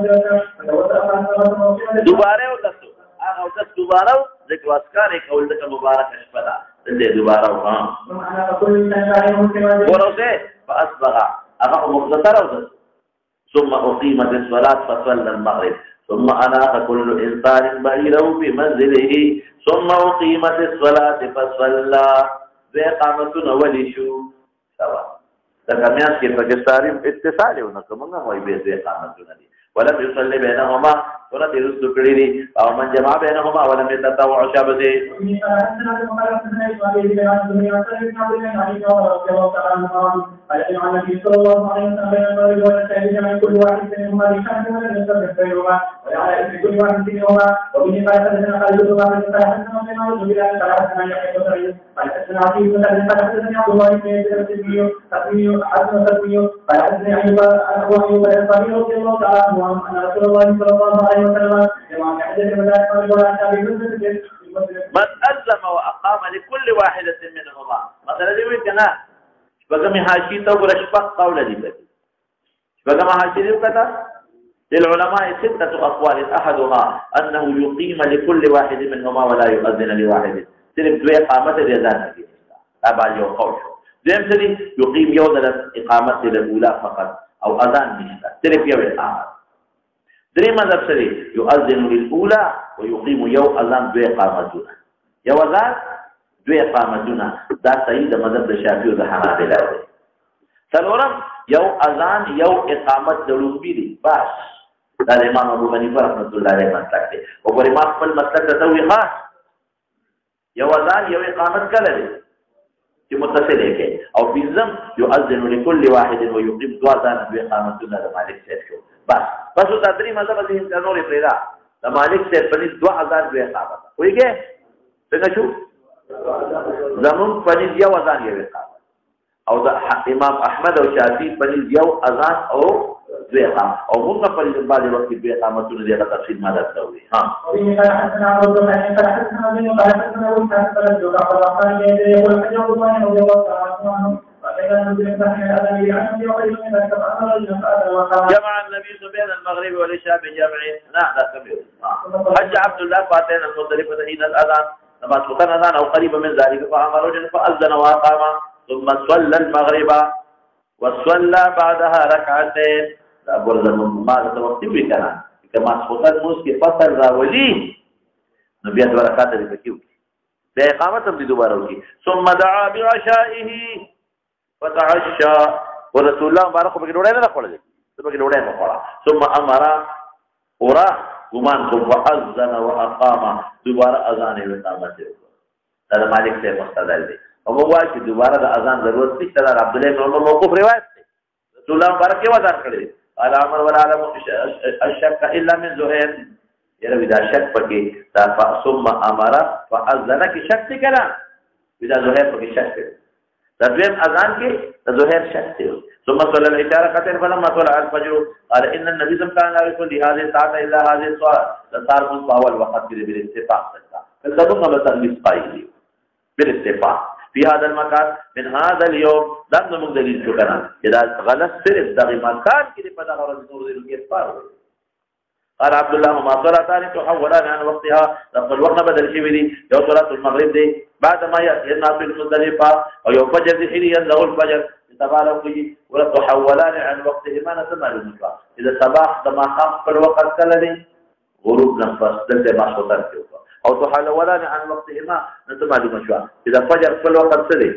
دوباره وتسو هغه وتس دوباره ذکر اسکار کول د مبارک شپدا دې دوباره ها انا اقول ان شاء ورسه فاصبغ هغه مختصر او ثم أقيمت الصلاة فصلى المغرب ثم أناخ كل إنسان بعيره بمنزله ثم أقيمت الصلاة فصلى بإقامتنا ولشو سوا تكمياس كيف كسارين اتصالي ونكمنا هو يبيز بإقامتنا دي ولم يصلي بينهما ونت يرسل كريري أو من جمع بينهما ولم يتطوع شابه النبي صلى الله عليه وسلم والتابعين كل واحد منهما بشأن ولم يستطع غيرهما وعلى اسم كل واحد منهما وبه قال حدثنا خالد بن عبد الله حدثنا بما وجد قال حدثنا يحيى بن سعيد قال حدثنا عتيق بن سعيد قال حدثني عبد الله بن الترمذي حدثنا الترمذي قال حدثني ايوب ابو ايوب الانصاري رضي الله تعالى عنه ان رسول الله صلى الله عليه وسلم جمع حدث المدائن ولا تابع من ألزم وأقام لكل واحدة منهما مثلا دي وكنا بقى حاشي تو رشبق قول دي بقى حاشي دي وكذا للعلماء 6 أقوال أحدها أنه يقيم لكل واحد منهما ولا يؤذن لواحد صرف دو إقامة الأذان دي أبا جو قول ديم سري يقيم يوم إقامة الأولى فقط أو أذان نشتا صرف يوم إقامة دري مذهب سري يؤذن للأولى ويقيم يوم أذان دو إقامتنا يوم أذان دو إقامتنا دا سيد مذهب الشافعي والحنابلة څلورم یو اذان یو اقامت ضروري دي بس دا امام ابو حنیفه رحمۃ اللہ علیہ مسلک دی او پر امام خپل مسلک ته وی خاص یو اذان یو اقامت کله دي چې متصل دی او بيزم يؤذن لكل واحد ويقيم دو اذان دو اقامتنا د مالک صاحب شو بس دا درې مذهب دي نور پرېدا د مالک صاحب په دو اذان دو اقامت ویګه څنګه شو زمون پنځ یو اذان یو اقامت او د امام احمد او شافعي پنځ یو اذان او دوه اقامت او موږ په بعض وخت کې دوه اقامتونه دغه تفصیل ما درته وي ها جمع النبي بين المغرب والعشاء بجمع لا كبير حج عبد الله فاتنا المزدلفة حين الأذان لما سلطان أذان أو قريب من ذلك فأمر رجل فأذن وأقام ثم صلى المغرب وصلى بعدها ركعتين أبو الزمن ما توقف بكنا كما سلطان موسى فصل راولي نبي أدوار ركعت بكيو بإقامة بدي دوباره ثم دعا بعشائه فتعشى ورسول الله مبارك بكدوره لا قوله بكدوره ما قوله ثم أمر أورا غمان فأذن وأقام دوباره أذان وإقامة هذا مالك سے مستدل ہے اور وہ ہے کہ دوبارہ اذان ضرورت نہیں چلا عبد الله بن عمر موقوف روایت ہے رسول الله مبارک کے وضاحت کرے قال عمر ولا علم الشك الا من زهير یہ ودا شک پکې ثم امر فاذن کی شک کنا ودا زهير پکې شک کړ تدویم اذان کې زهير شک थियो ثم صلى العشاء ركعتين فلما طلع الفجر قال ان النبي صلى الله عليه وسلم لهذه الساعه الا هذه الصلاه صار من اول وقت بالاتفاق فلما بتغليظ قائل بالاتفاق في هذا المكان من هذا اليوم لم نمد دليل شكرا اذا غلط صرف دغه مکان کې په دغه ورځ نور دې کې پاره قال عبد الله ما صلاتان تحولان عن وقتها لقد الوقت بدل شي دي يوم صلاه المغرب دي بعد ما ياتي الناس في المزدلفه او يوم فجر دي حين ينزل الفجر تبارك ولا تحولان عن وقتهما نتمال المشروع اذا صباح دما خام پر وقت کله غروب نفس دلته ما صوتان کې او تحولان عن وقتهما نتمال المشروع اذا فجر پر وقت سره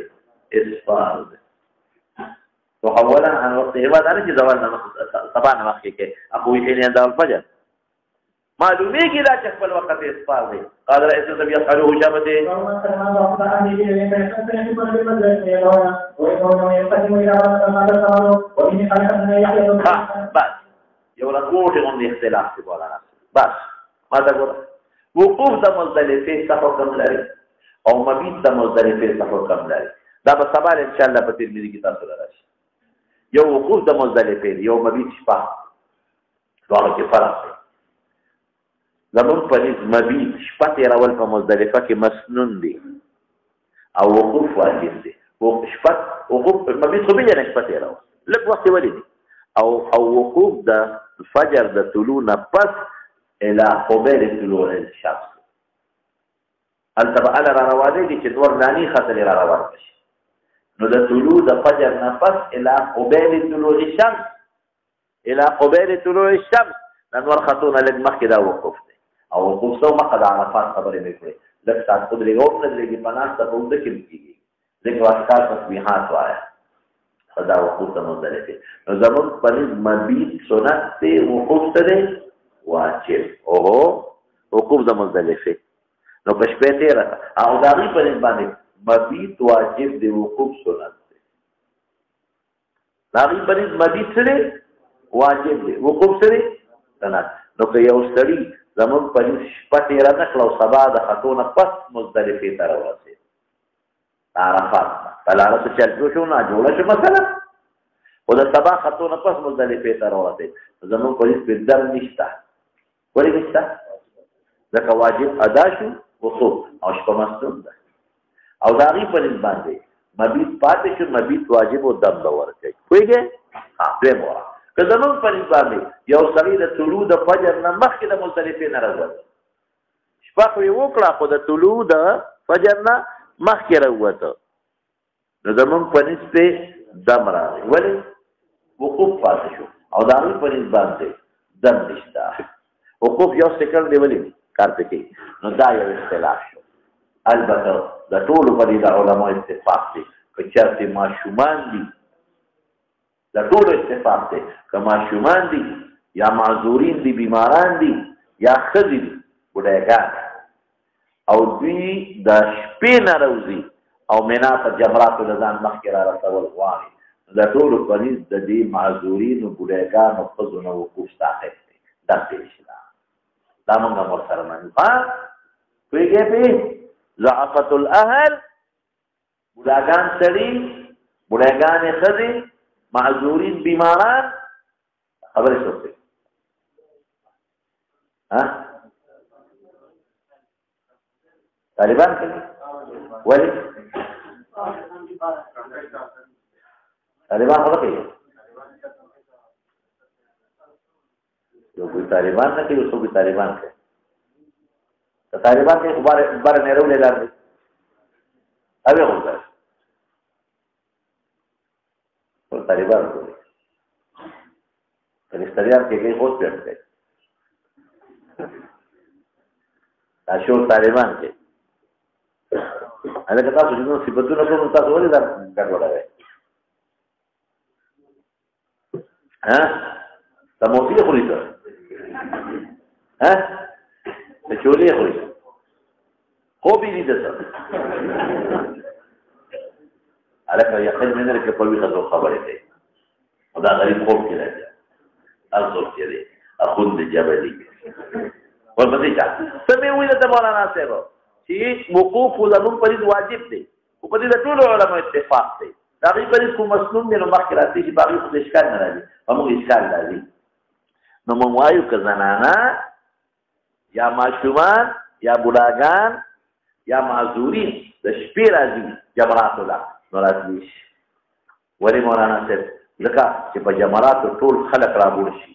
اسفار تحولان عن وقتهما دا چې زوال صباح نه وخت کې اخو حين ينزل الفجر معلومه کې دا چې خپل وخت اسفار دی قال رئيس الذي يفعله شابته بس یو رکوټ باندې اختلاف دی بولانا بس ما دا ګور وقوف د مزدلفه څخه کوم لري او مبيت د مزدلفه څخه کوم لري دا به سبا ان شاء الله په ترمذی کې تاسو راشي یو وقوف د مزدلفه یو مبيت شپه دغه کې فرق دی زمون پنځ مبيت شپه تیرول په مزدلفه کې مسنون دي او وقوف واجب دي وقوف مبيت خو به نه شپه تیرول لږ وخت ولې دي او وقوف د فجر د طلوع نه پس الى قبيل طلوع الشمس التبع على روانه دي چې نور دانی خطر را روان شي نو د طلوع د فجر نه پس الى قبيل طلوع الشمس الى قبيل طلوع الشمس نور خطونه لږ مخکې دا وقوف دي او وقوف سو مخه د عرفات خبرې وکړي لږ تاسو خود لري او نه لګي پناه ته په دې کې کیږي لږ واسکار تسبیحات وایي خدا وقوف د مزدلفه نو زمون پنځ مبيت سنت ته وقوف ته واجب اوه وقوف د مزدلفه نو پښپې ته راځه او دا غي په باندې مبيت واجب دی وقوف سنت دی دا غي په مبيت سره واجب دی وقوف سره سنت نو که یو سړی زمون پنځ شپه راځه کلو سبا د خاتون پس مزدلفه ته راوځي عرفات فلارس چل شو نه جوړه شو مثلا او د سبا خاتون پس مزدلفه ته راوځي زمون پولیس په در نشته ولې نشته ځکه واجب ادا شو وقوف او شپه مستون ده او دا غي په باندې مبيت پاتې شو مبيت واجب او دم باور کوي کویږي ها دې مورا که زمون په باندې یو سړی د طلوع د فجر نه مخکې د مزدلفه نه راځي شپه خو یو کړه خو د طلوع د فجر نه مخکې راوته نو زمون په نسبت دم راغی ولی وقوف پاتې شو او دا غي په باندې دم نشته وقوف یو سکند دی ولی کار پکې نو دا یو اختلاف شو البته د ټولو په دې علماء اتفاق دي چې چېرته ماشومان دي د ټولو اتفاق دي که ماشومان دي یا معذورین دي بیماران دي یا ښځې دي بوډاګان او دوی د شپې نه راوځي او منا په جمرات الځان مخکې را رسول غواړي د ټولو په نس د دې معذورینو بوډاګانو ښځو نه وقوف ساقط دی دا پېښ ده دا موږ هم ورسره منو ها پوهېږې پې ضعفت الاهل بوډاګان سړي بوډاګانې ښځې معذورین بیماران خبرې څوک طالبان کوي ولې طالبان خو نه کوي یو کوئی طالبان نه کوي یو کوئی طالبان کوي طالبان کوي بار نه راولې لاندې اوبه غوښتل ټول طالبان کوي کلیستریان کې هوت پیټ اشور طالبان کې هغه تاسو چې نو صفاتونه کوم تاسو ولې دا ګډوډوي تموتي خوري ته ته چولې خوري خو به دې ده الکه یقین مې نه کې په وی خبره ده دا غریب خوب کې راځي ارزو کې ده اخوند جبلي ورپسې چا سمې ویل ته مولانا صاحب چې وقوف لمن پرې واجب دی او په دې د ټول علماء اتفاق دی دا غي پرې کوم مسنون دی نو مخکې راځي چې باقي خو اشکال نه راځي موږ اشکال راځي نو موږ وایو که زنانا یا ماشومان یا بوډاګان یا معذورین د شپې راځي جمرات الله نو راځي ولې مولانا صاحب لکه چې په جمرات ټول خلق راغون شي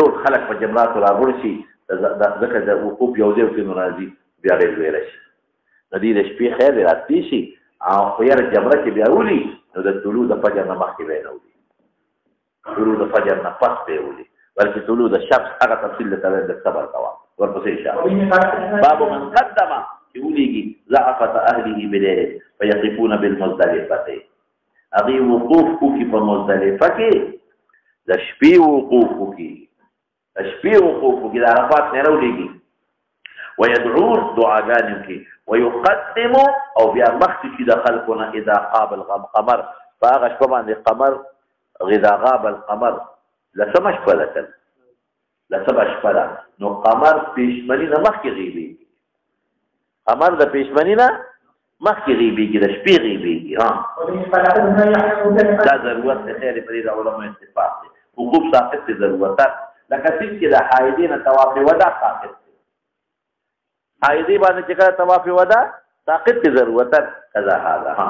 ټول خلق په جمرات راغون شي ځکه د وقوف یو ځای کې ناراضي بیا ډېر ویل شي د دې د شپې خیر راتلی شي او خو یې جمره کې بیا ولي نو د طلوع د فجر نه مخکې به نه ولي طلوع د فجر نه پس به ولي بلکې طلوع د شمس هغه تفصیل ته د صبر کوا ورپسې انشاءالله باب من قدم يوليږي ضعفت اهله بليل فيقفون بالمزدلفه اغي وقوف کوي په مزدلفه کې د شپې وقوف کوي شپې وقوف کې د عرفات نه راولېږي ويدعون دعاګانې کوي ويقدم او بیا مخکې چې د خلقونه اذا غاب القمر فهغه شپه باندې قمر اذا غاب القمر لسمه شپه ده لسمه شپه ده نو قمر پېشمني نه مخکې غیبېږي قمر د پېشمني نه مخکې غیبېږي د شپې غیبېږي دا ضرورت د خیر پرې د علماء اتفاق دی وقوف ساقط دی ضرورتات لکه څنګه چې د حایدې نه طواف ودا ساقط دی حایدې باندې چې کله طواف ودا ساقط دی ضرورتات کذا هذا ها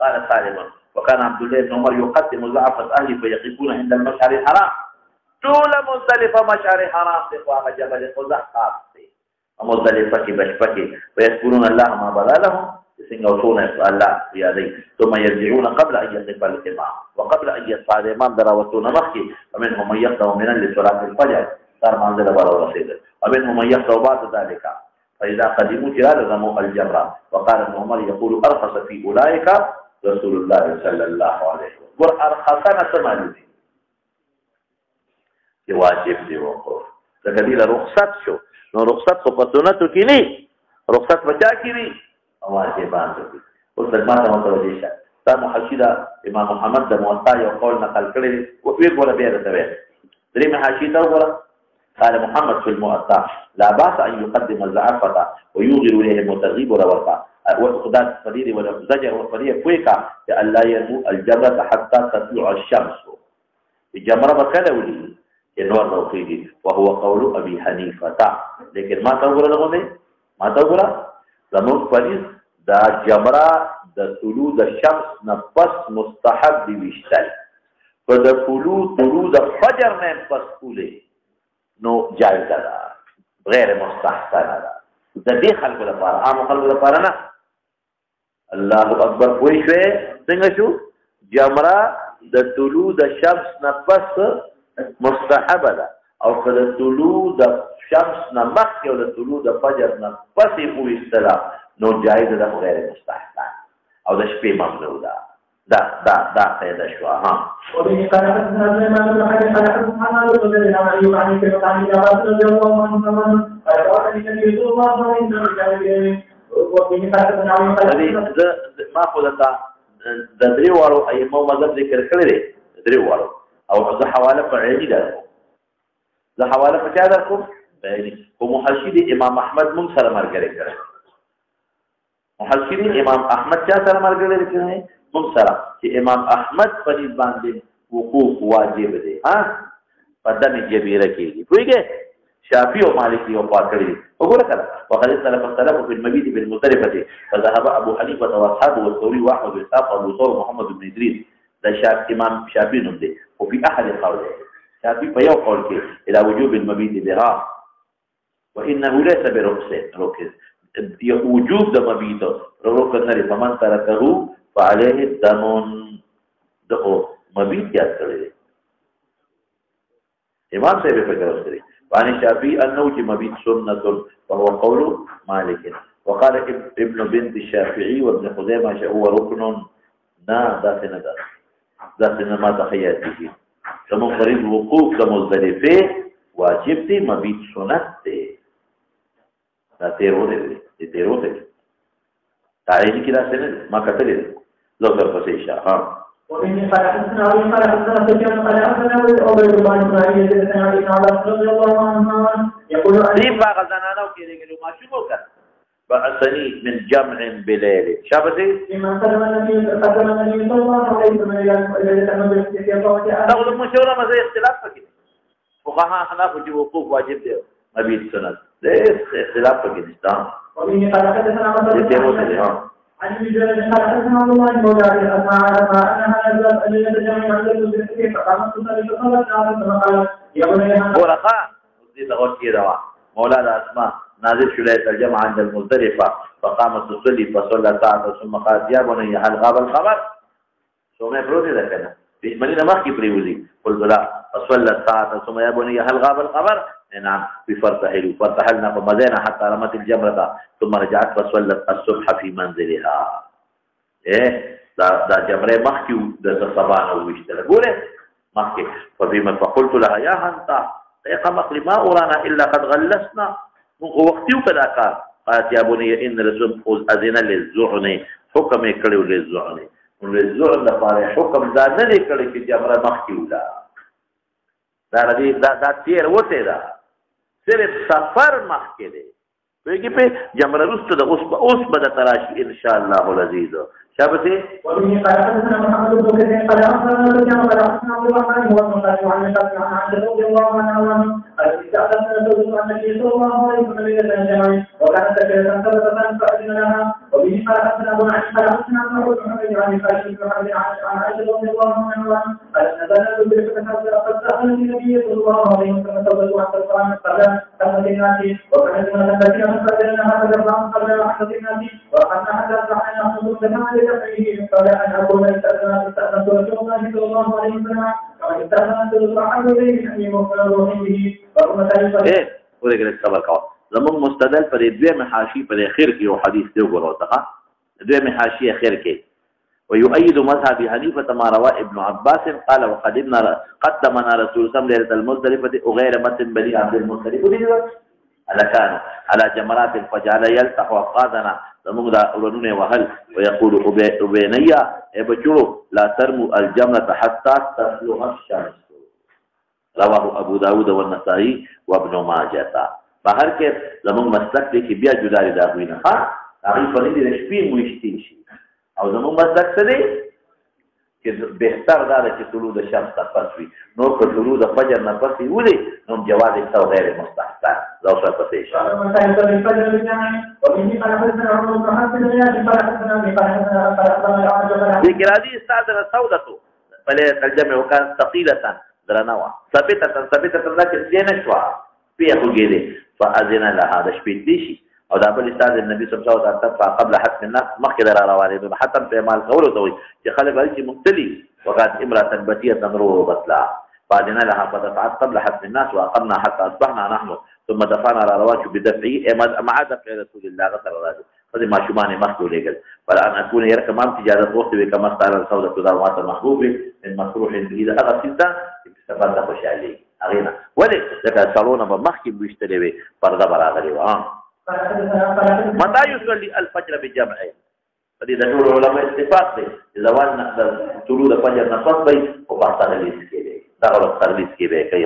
قال سالم وكان عبد الله بن عمر يقدم ضعفة أهله فيقفون عند المشعر الحرام طول مزدلفة مشعر حرام تقوى جبل قزحات مزدلفة بشفة ويذكرون الله ما بدا لهم يسنغوتون الله بيديه ثم يرجعون قبل أن يقف الإمام وقبل أن يصعد الإمام دراوتون مخي ومنهم من يقضوا منا لصلاة الفجر صار منزل برا رصيد ومنهم من يقضوا بعد ذلك فإذا قدموا جلال رموا الجمرة وقال ابن عمر يقول أرخص في أولئك رسول الله صلى الله عليه وسلم ور ارخصنا سمالي دی واجب دی وقوف لکه دی رخصت شو نو رخصت خو په سنتو کې نه رخصت بچا کې وي واجبان دي اوس د ماته متوجه شه دا محشیدا امام محمد د موطا یو قول نقل کړی او وی ګوره بیا راته وی درې محشیدا وګوره قال محمد في المؤطا لا باس ان يقدم الزعفه ويوغر اليه المتغيب ورورقه وخدات فدير ولا زجر وفدير كويكا لا ينمو الجمرة حتى تطلع الشمس الجمرة بكذا ولي النور روحيدي وهو قول أبي حنيفة لكن ما تقول لهم ما تقول لهم فدير دا جمرة دا طلوع دا الشمس نفس مستحب دي بيشتل فدا طلوع دا فجر نفس قولي نو جائزة دا غير مستحسن دا دا دي خلق لپاره عام خلق لپاره نه الله اکبر کوئی شوی څنګه شو جمره د طلوع د شمس نه پس مستحبه ده او د طلوع د شمس نه مخکې او د طلوع د فجر نه پس یې وایستله نو جایز ده غیر مستحسن او د شپې ممنوع ده دا قاعده شو ها. وبه قال حدثنا سليمان بن حرب قال حدثنا مالك بن دينار عن ايوب عن كلمه عن عباس رضي الله عنه قال قال النبي صلى الله عليه وسلم وبه قال حدثنا عن ما خدتا د دریو والو ایمو مذهب ذکر کړی دی دریو والو او زه حواله په عیني ده زه حواله په چا درکو عیني او محشد امام احمد مون سره مرګره کړی محشد امام احمد چا سره مرګره کړی مون سره چې امام احمد په دې باندې وقوف واجب دی ها په دمه جبیره کېږي پوهیږئ شافعي او مالکي او پاکړي وګوره کړه وقد اختلف في المبيت بالمختلفه فذهب ابو حنيفه واصحابه والثوري واحمد واسحاق وابو ثور محمد بن ادريس ده امام شافعي نوم دی وفي احد قوله شافعي په یو قول کې الى وجوب المبيت بها وانه ليس برخص وجوب د مبيت رکن لري فمن تركه فعليه الدم دغه مبيت یاد کړی امام صاحب فکر وکړي وعن الشافعي أنه مبيت سنة وهو قول مالك وقال ابن بنت الشافعي وابن خزيمة هو ركن ذاتنا ما تخيل به فمنفرد وقوف لمزدلفه واجب دي مبيت سنة دي لا تيرو دي تعالي كده سنة ما كتل لو ترفسي شاء ومن قال حدثنا علي قال حدثنا سفيان قال حدثنا عبيد الله بن اسماعيل حدثنا علي بن عباس رضي الله عنهما يقول علي فغزنا كده ما شو كان بعثني من جمع بليل شابتي لما قدم النبي صلى الله عليه وسلم الى تاخذ المشوره ما زي اختلاف كده فقهاء خلاف وقوف واجب ده مبيت سنه ليش اختلاف كده ومن قال حدثنا عن ابي جرير قال حدثنا عبد الله بن مولى انها نزلت الليله جميعا عند المسلمين فقامت تصلي فقالت كما قال يا بني ورقاء دي تقول كده مولى الاسماء نازل شلية الجمع عند المزدلفة فقامت تصلي فصلى ساعة ثم قالت يا بني هل غاب الخبر؟ شو ما يفرض ذلك أنا في مدينة ما كيف ريوزي قلت لا فصلى ساعة ثم يا بني هل غاب الخبر؟ نعم فارتحلنا فمضينا حتى رمت الجمرة ثم رجعت فصلت الصبح في منزلها ايه دا جمره مخكي د صبان او وشتله ګوره مخكي فقلت لها يا هنتا يا مخلي ما أرانا إلا قد غلسنا وقتي وكذا قالت يا بني إن رسول أذن للزعن حكم کړو للزعن للزعن لپاره حکم دا نه کړی چې جمره مخکي ولا دا تیر وته دا صرف سفر مخکې دی ویږي په جمره رسته د اوس به د تراشي ان شاء الله العزيز شابته ومن قال حدثنا محمد بن كثير قال اخبرنا سفيان قال حدثنا عبد الرحمن هو بن قاسم عن عائشة رضي الله عنها قال استأذن رسول النبي صلى الله عليه وسلم ليلة الجمع وكانت سكرة ثبتة فأذن لها وبه قال حدثنا ابو نعيم قال حدثنا ابن عبد محمد عن خالد بن محمد عن عائشة رضي الله عنها قال نزلنا بالفتح قد سأل النبي صلى الله عليه وسلم توبته حتى القرآن قبل خدمة الناس وكانت من التي فأذنها فجرهم قبل خدمة الناس وأن حتى أصبحنا نحن مسلمين قال أن أكون استأذنت رسول الله صلى الله عليه وسلم كما استأذنت الصحابة به أن يغفر به ورغم ذلك إيه ولكن الصبر كوا زمون مستدل پر دوی محاشي پر خیر کې او حدیث دی وګورئ دوی محاشي خیر کې ويؤيد مذهب حنيفة ما روى ابن عباس قال وقدمنا قدمنا رسول الله ليلة المزدلفة غير متن بني عبد المطلب على جمرات فجعل يلتح وقادنا زموږ ورونه وهل ويقول ابينيا ابچو لا ترموا الجمرة حتى تطلع الشمس رواه ابو داود والنسائي وابن ماجه بهر کې زموږ مسلک دی چې بیا جدا لري دا وینه ها هغه په دې شپې موشتي شي او زموږ مسلک څه دی چې بهتر دا چې طلوع الشمس تپس وي نو که طلوع الفجر نه پس وي نو جواز او غیر مستحسن لو څه پسې شي ذکر هذه استعدل سودته فلا ترجمه وكان ثقيله درنوا ثابته ذات سینه شو پیخوږي فاذن لها د شپې دي شي او دا بل استاد النبي صلی الله علیه وسلم قبل حتم الناس مخکې را روانې حتم په مال قول ته وي چې خلک باندې مبتلي وقد امراه بتيه تمر بطلا فاذن لها فدفعت قبل حتم الناس واقمنا حتى اصبحنا نحن ثم دفعنا على رواج بدفعه مع دفع رسول الله غفر الله فدې ماشومان یې مخکې ولېږل فلان اكون یره که ما هم تجارت وخت وي کما ستاره سوده دا ماته محبوب من مکروح به د هغه څیز ته چې سفر ته خوشحالي هغې نه ولې ځکه سالونه به مخکې ویشتلې وې پرده به راغلې وه متى يصلي الفجر بجمع فدې د ټولو علما اتفاق دی چې زوال نه د طلوع د فجر نه پس به په پاسته تغلیظ کې دی دغه ورځ تغلیظ کې به کوي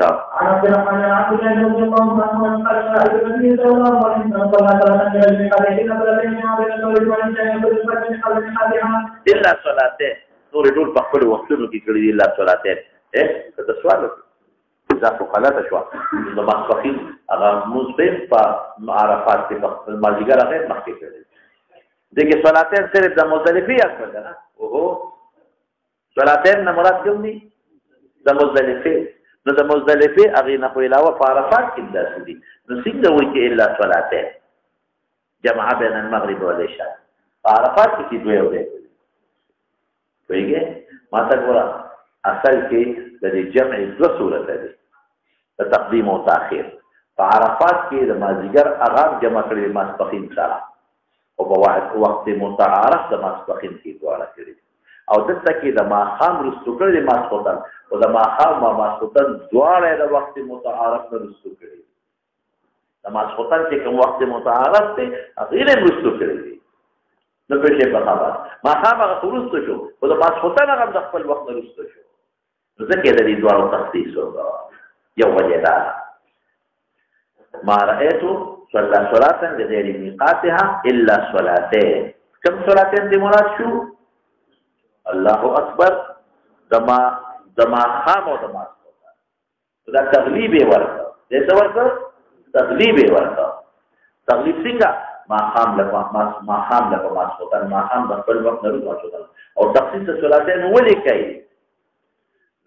الا صلاتين نور ټول په خپل وختونو کې کړي دي الا صلاتين که د سوال اذا فقلت شو د ماسپخین هغه مصبح په عرفات کې په مازیګر هغه مخکې کړي دغه صلاتين صرف د مزدلفه اکبر ده اوه صلاتين نه مراد کوم دي د مزدلفه نو د مزدلفه هغه نه په علاوه په عرفات کې داسې دي نو څنګه وایي چې الا صلاتين جمع بین المغرب والعشاء په عرفات کې دوی وي ویګه ماته ګورا اصل کې د جمع دو صورت دي د تقدیم او تاخير په عرفات کې د مازیګر اغام جمع کړي ماسپخین سره او په وخت متعارف د ماسپخین کې دواړه کړي او دلته کې د ماښام رستو کړي ماسپخین او د ماښام ما ماسپخین دواړه د وخت متعارف نه رستو کړي د ماسپخین چې کوم وخت متعارف دی هغه یې رستو کړي نو په شی په خبر ماښام هغه رستو شو او د ماسپخین هغه د خپل وخت رستو شو نو ځکه د دې دواړو تخصیص وکړه یو وجه ده ما رأيت صلى صلاة لغير ميقاتها إلا صلاتين كم صلاتين دي مراد شو الله أكبر دما خام و دما صلاة ده تغليب ورقه ليس ورقه تغليب ورقه تغليب سنگا ما خام لك ما صلاة ما خام دخل وقت نرد ما صلاة او تخصيص صلاتين ولي كي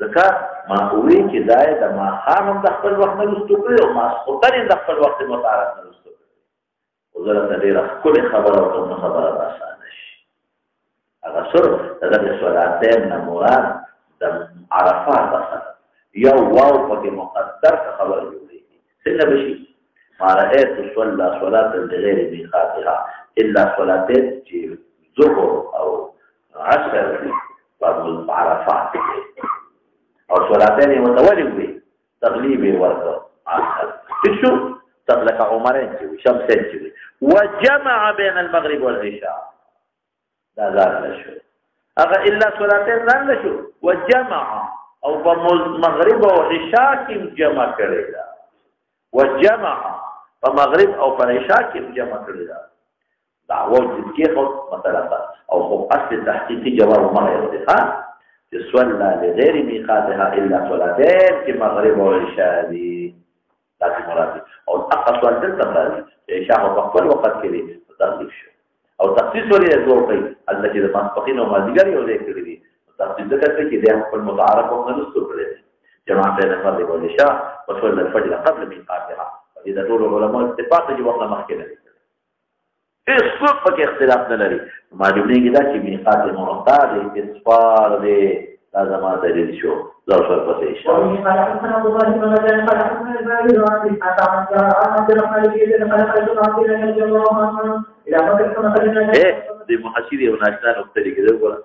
ځکه ما وی چې دا د ما خام د خپل وخت نه رسټو کړو ما سپوتل د خپل وخت متعارف نه رسټو کړو وزره ډیره خپل خبره او کوم خبره آسان شي هغه سره د صلاتین نه مراد د عرفات سره یو واو په مقدر خبر جوړي څنګه بشي ما رأيت صلى صلاة لغير ميقاتها الا صلاتين چې ظهر او عصر په عرفات او صلاتين متولي وي تغليبي ورقه عسل شو تغلق عمرين شمسين جوي وجمع بين المغرب والعشاء لا زال شو اغا الا صلاتين زال شو وجمع او بمغرب وعشاء كم جمع كريدا وجمع بمغرب او عشاء كم جمع كريدا دعوه كيف مثلا او اصل تحقيقي جواب ما يرضي صلى لغير ميقاتها الا صلاتين في مغرب والعشاء دي لكن مراد او اقصى سؤال دلته عشاء وقت وقت کې تخصیص شو او تخصیص ولې ذوقي التي د ماسپخین او مازیګر یو ځای کړی دي تخصیص ذکر کې د خپل متعارف او نرستو کړی جماعت بین المغرب والعشاء وصلى الفجر قبل ميقاتها اذا ټول علماء اتفاق دي وخت مخکې نه هیڅ څوک پکې اختلاف نه لري معلومیږي دا چې میقات معتاد اسفار دی لازم دلیل شو ځو سر پسې شو دې محشر یو ناشنا نقطه لري ګورم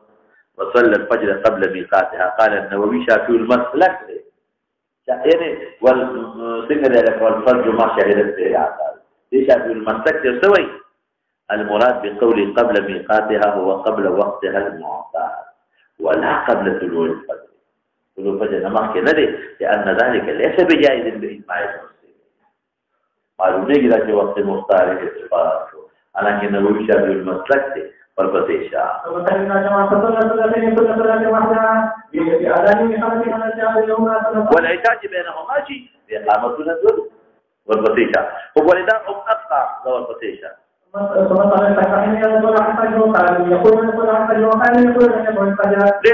وصلى الفجر قبل ميقاتها قال النووي شافعي المسلك يعني والسنه والفرج ما شهدت به دي شافعي المسلك سوي المراد بقول قبل ميقاتها هو قبل وقتها المعتاد ولا قبل طلوع الفجر طلوع الفجر نماذج ندي لأن ذلك ليس بجائز بإجماع المسلمين معلوم ہے کہ وقت مختار ہے استفادہ شو حالانکہ نووی شافعی المسلک والفتح شاہ والعتاج بينهما شيء بإقامة النذر والفتح شاہ وولدا أبقى والفتح شاہ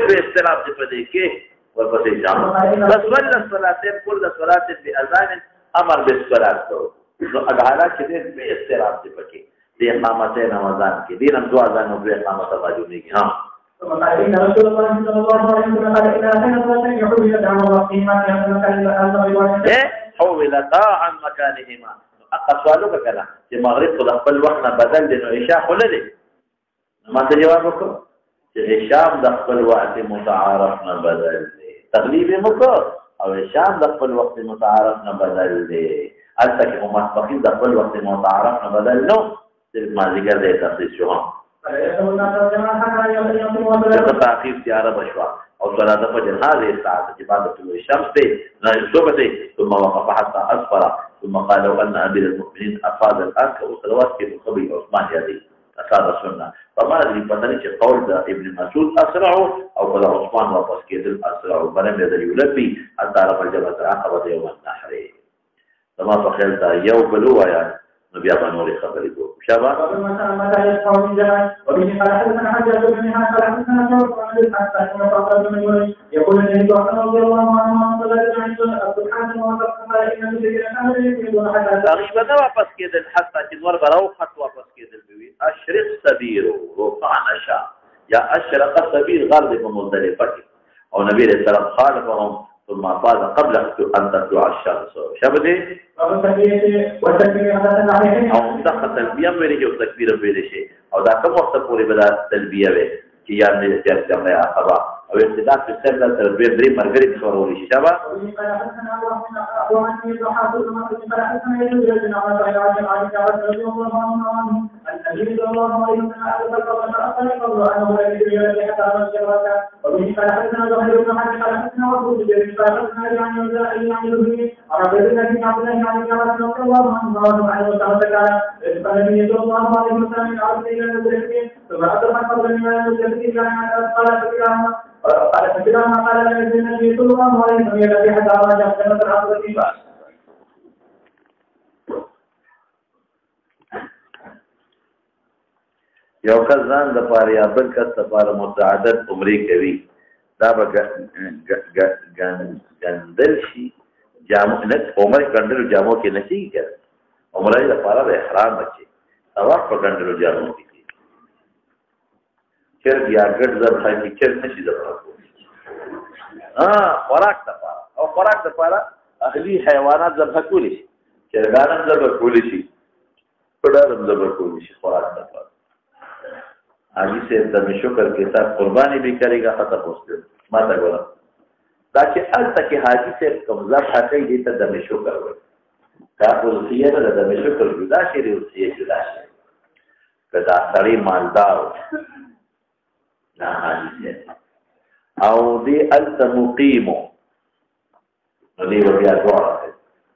باستلام دفديكي والفتيشان فصلى الصلاتين كل صلاة بأذان أمر بالصلاة أجعلها كده باستلام دفكي دي إقامتين وأذان كي دي نمدو أذان وبإقامة الرجل ها إن رسول الله صلى الله عليه وسلم قال إذا كانت صلاتين يحولتا عن وقتهما حولتا عن مكانهما اقا سوالو کنه چې مغرب خو د خپل وخت نه بدل دی نو عشاء خو نه دی ما ته جواب وکړو چې عشاء د خپل وخت متعارف نه بدل دی تغلیب یې وکړو او عشاء د خپل وخت متعارف نه بدل دی البته چې ماسپخین د خپل وخت متعارف نه بدل نو صرف مازدیګر دی تخصیص شو تاخیر تیاره بشوا او صلاة فجر هذه الساعة عبادة الشمس الصبح ثم وقف حتى أسفر ثم قال لو أن أمير المؤمنين أفاد الآن كالصلوات كيف خبي عثمان يدي أفاد السنة فما ندري فتنك قول ابن مسعود أسرع أو قال عثمان وقف كيف أسرع فلم يزل يلبي حتى رفع الجبهة العقبة يوم النحر فما فخلت يوم بلوى يعني نبي أبا نوري خبري دو شابا يقول النبي صلى الله عليه تقريبا واپس کېدل حتی چې نور براو خط واپس کېدل بوي اشرق سبير رفع نشا یا اشرق سبير غرد په مزدلفه او نبی رسول الله خالفهم ثم فاز قبل ان تطلع الشمس شبدي او دغه تلبیه ویلې او تکبیر ویلې شي او دا کوم وخت پورې بل تلبیه وي چې یعنی چې څنګه عقبه او ابتداء په سر تر دې درې مرګري څورول شي شبا قال فكذا ما قال النبي صلى الله عليه وسلم الذي حتى راجع جنة العقبة بس یو کس ځان د پاره یا بل کس د پاره متعدد عمرې کوي دا به ګندل شي جامو نه عمر ګندلو جامو کې نه شي کېږي عمرې د پاره د احرام بچي طواف په ګندلو جامو کې چرګ یا ګډ ذبح کې چرګ نشي ذبح کولی خوراک لپاره او خوراک لپاره اهلي حیوانات ذبح کولی شي چرګان هم ذبح کولی شي پډار هم ذبح کولی شي خوراک لپاره حاجی سے دم شکر کے ساتھ قربانی بھی کرے گا ختم ہوتے ماتا گولا تاکہ ال تک حاجی سے قبضہ کھاتے ہی دیتا دم شکر ہوئے کافی رسیہ نا دم شکر جدا شیری رسیہ جدا شیری کدا سڑی مالدار نا حاجی سے او دی التا مقیمو ندی وبیا دوارا ہے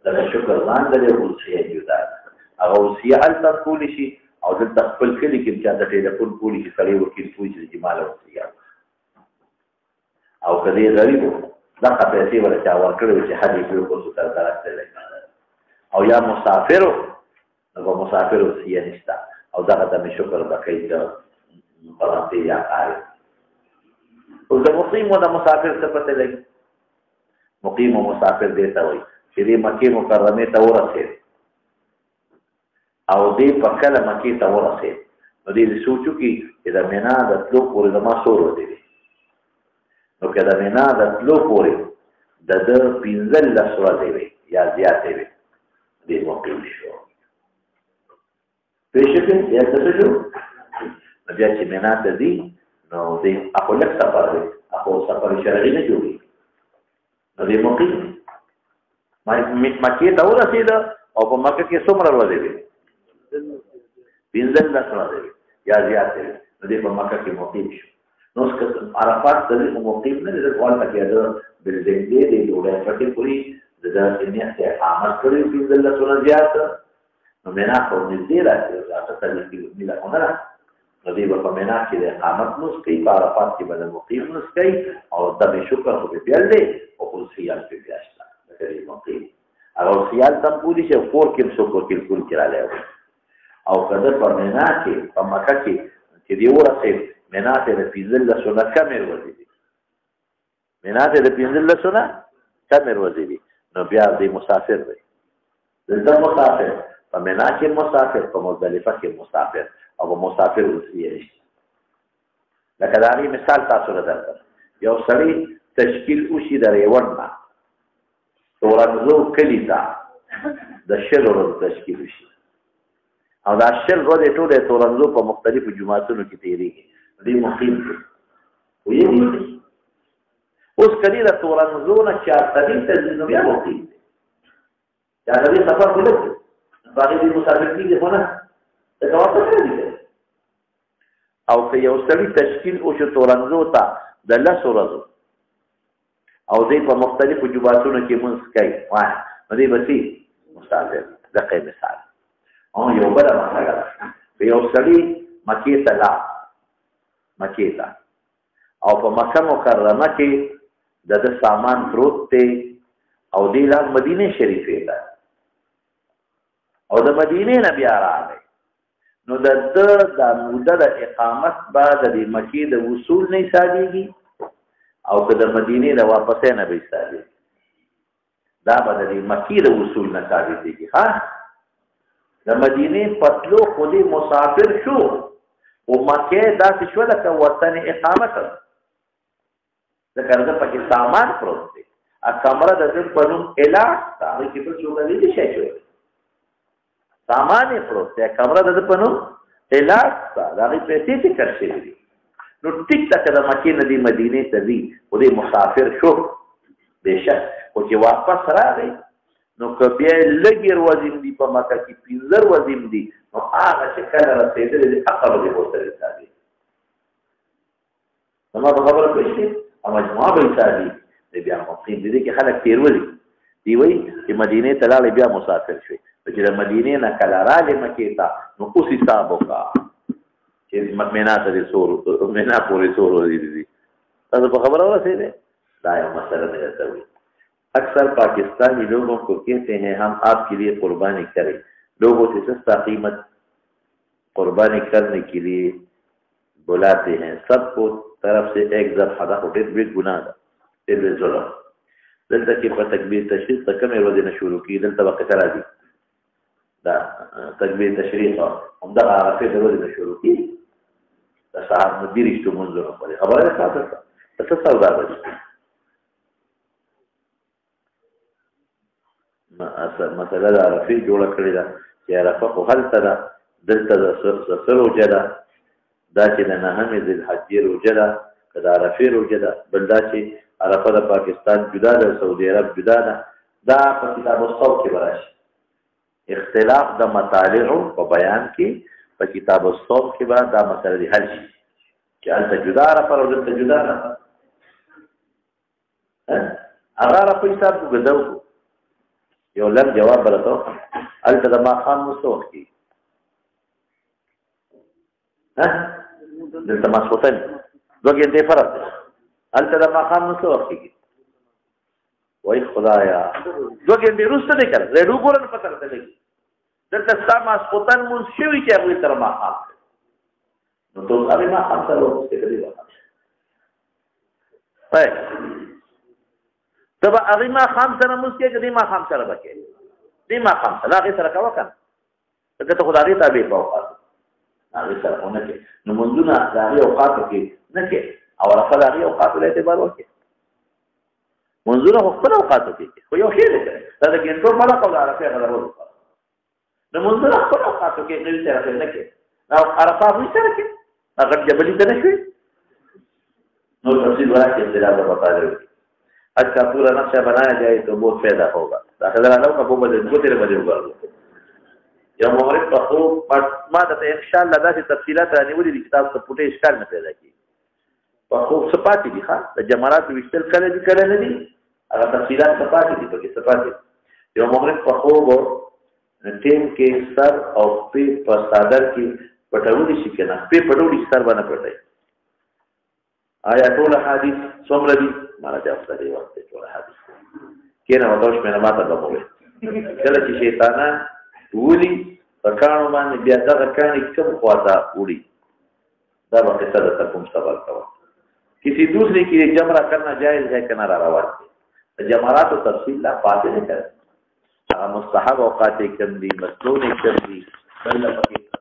دم شکر مان دلی رسیہ جدا اگر رسیہ التا کولی شی او دلته خپل کلی کې چې دا ټلیفون کولی چې سړی وکیل کوی چې مال ورسیږي او کله غریب دا پیسې ورته ورکړي چې حدی په کوڅه تر درته لګا او یا مسافر نو مسافر وسیه نشتا او دا د شکر بکې ته پرانته یا کاری او د مقیم او د مسافر څه پته لګي مقیم او مسافر دیتا وي چې د مکه مکرمه ته ورسېږي او دې په کله مکې ته ورسېد نو دې سوچو کې چې د مینا د تلو پورې د ما سور ودی نو که د مینا د تلو پورې د 15 ورځې وي یا زیاتې وي دې مقیم شو پېښې یا څه شو نو بیا چې مینا ته ځي نو دې خپل سفر دی خپل سفر شرعي نه جوړي نو دې مقیم مکې ته ورسېد او په مکه کې څومره ورځې وي 15 ورځې یا زیاتې نو دې په مکه کې مقیم شو نو عرفات ته مقیم نه د ټول تکي د بلډینګ دې جوړه پټي پوری د دنیا ته عامل کړی 15 ورځې زیات نو مینا په دې راځي تاسو ته کې ملا ونه نو دې په مینا کې د اقامت نو سکي په عرفات کې بدل مقیم نو سکي او د شکر خو به بل دی او خو سیال په بیاشتا د مقیم او سیال تم پوری چې فور کې څو کې کول کړاله او کله په مینا کې په مکه کې چې دی ورته مینا ته د 15 سنه کمر ورځي مینا ته د 15 سنه کمر ورځي نو بیا د مسافر دی د مسافر په مینا کې مسافر په مزدلفه کې مسافر او په مسافر وسیه نشي لکه دا مثال تاسو راځم یو سړی تشکیل وشي د ریوړنا تورنزو کلیتا د شل ورځو تشکیل شي او دا شل ورځې ټولې تورنځو په مختلفو جماعتونو کې تېرېږي دې مقیم دي ویلي اوس کله د تورنځو نه چارتدي ته نو بیا مقیم دي چارتدي سفر ولې باقي دې مسافر کېږي خو نه دا کومه څه دي او که یو سړي تشکیل وشو تورنځو ته د لسو ورځو او دې په مختلفو جماعتونو کې مونځ کوي وایي نو دې به څه مسافر دقیق مثال او یو بل مسله په یو سړي مکې ته لا مکې ته او په مکه مکرمه کې د سامان پروت دی او دی لا مدینه شریفه ده او د مدینه نه بیا راغی نو د موده د اقامت بعد د مکې د وصول نه حسابېږي او که د مدینه د واپسې نه به حسابېږي دا به د مکې د وصول نه ثابتېږي ها د مدینه پتلو خودي مسافر شو او مکه داسې شو لکه وطن اقامت ذکر د پکې سامان پروت دی ا کمره د دې په نوم علاج هغه کې په څوګلې دي شي سامان پروت دی کمره د دې په نوم علاج هغه پیسې ټیکټ شي نو ټیک تک د مکې نه دی مدینه ته دی او د مسافر شو بهشک او چې واپس راغی نو که بیا لږ ورځې دي په مکه کې 15 ورځې دي نو هغه چې کله رسېدلې دي عقب دې وته حسابي نو په خبره پېښې او مجموعه به حسابي بیا مقیم دي کې خلک تیرولي دی وایي چې مدینه ته لاړې بیا مسافر شوي چې د مدینه نه کله راغې مکې ته نو اوس حساب وکړه چې مکمنا ته دې سور مکمنا پورې سور دي تاسو په خبره ورسېده دا یو مسله ده ته اکثر پاکستانی لوگوں کو کہتے ہیں ہم آپ کے لیے قربانی کریں لوگوں سے سستا قیمت قربانی کرنے کے لیے بلاتے ہیں سب کو طرف سے ایک ذبح دا ډېر ګناه ده ډېر ظلم دلته کې په تکبیر تشریق ته کومې ورځې نه شروع کېږي دلته وخت راځي دا تکبیر تشریق همدغه عرفې د ورځې نه شروع کېږي د سهار نه دېرشتو لمونځونه پورې خبره ده تاسو ته څه سودا ده مسله د عرفې جوړه کړې ده چې عرفه خو هلته ده دلته د څه روژه ده دا چې د نهمې ذوالحجې روژه ده که د عرفې روژه ده بل دا چې عرفه د پاکستان جدا ده سعودي عرب جدا ده دا په کتاب الصوم کې به راشي اختلاف د مطالعو په بیان کې په کتاب الصوم کې به دا مسله دې حل شي چې هلته جدا عرفه او دلته جدا عرفه هغه عرفه حساب وګدو یو لږ جواب برته هلته د ماښام نو څه وخت کېږي دلته ماسخوتن 2 ګنټې فرق دی هلته د ماښام نو څه وخت کېږي وایي خدایا 2 ګنټې وروسته دی که نه ریډو ګوره نو پته راته لګي دلته ستا ماسخوتن مونځ شوي چې هغوی تر ماښام نو ته هغې ماښام سره ورسې که دی ته به هغې ماښام سره مونځ کوې که دې ماښام سره به کوې دې ماښام سره هغې سره کوه که نه ځکه ته خو د هغې تابع په اوقاتو هغې سره خو نه کوې نو مونځونه د هغې اوقاتو کې نه کوې او عرفه د هغې اوقاتو له اعتبار وکړې مونځونه خو خپل اوقاتو کې کوې خو یو شی دی دا د ګنټو فرق او د عرفې هغه د ورځو فرق نو مونځونه خپل اوقاتو کې هغوی سره نه کوې او عرفه هغوی سره کوې هغه جبلي ته نه شوې نو تفصیل ورا کے اختلاف بتا رہے ہو آج کا پورا نقشہ بنایا جائے تو بہت فائدہ ہوگا داخل اللہ کا وہ بدل کو تیرے بدل ہوگا یا مغرب کا خوب ما ته ان شاء الله دا چې تفصيلات رانیولې د کتاب څخه پټه اشکال نه پیدا کی په خوب صفات دي ښه د جمرات وشتل کله دي کله نه دي هغه تفصيلات صفات دي په کې صفات یو مغرب په خوب ټیم کې سر او په صادر کې پټولې شي کنه په پټولې سر باندې پټای آیا ټول حدیث څومره دي مالا جواب دی وخت ټول حدیث کینه وتاوش مې نه ماته بقوله کله چې شیطانان ولی پکانو باندې بیا دا کانی کم خواته وړي دا به قصه د تکم سوال کوي کسی دوسرے کے لیے جمرہ کرنا جائز ہے کہ نہ روا ہے جمرات و تفصیل لا فاتح ہے مستحب اوقات کم دی مسنون کم دی بل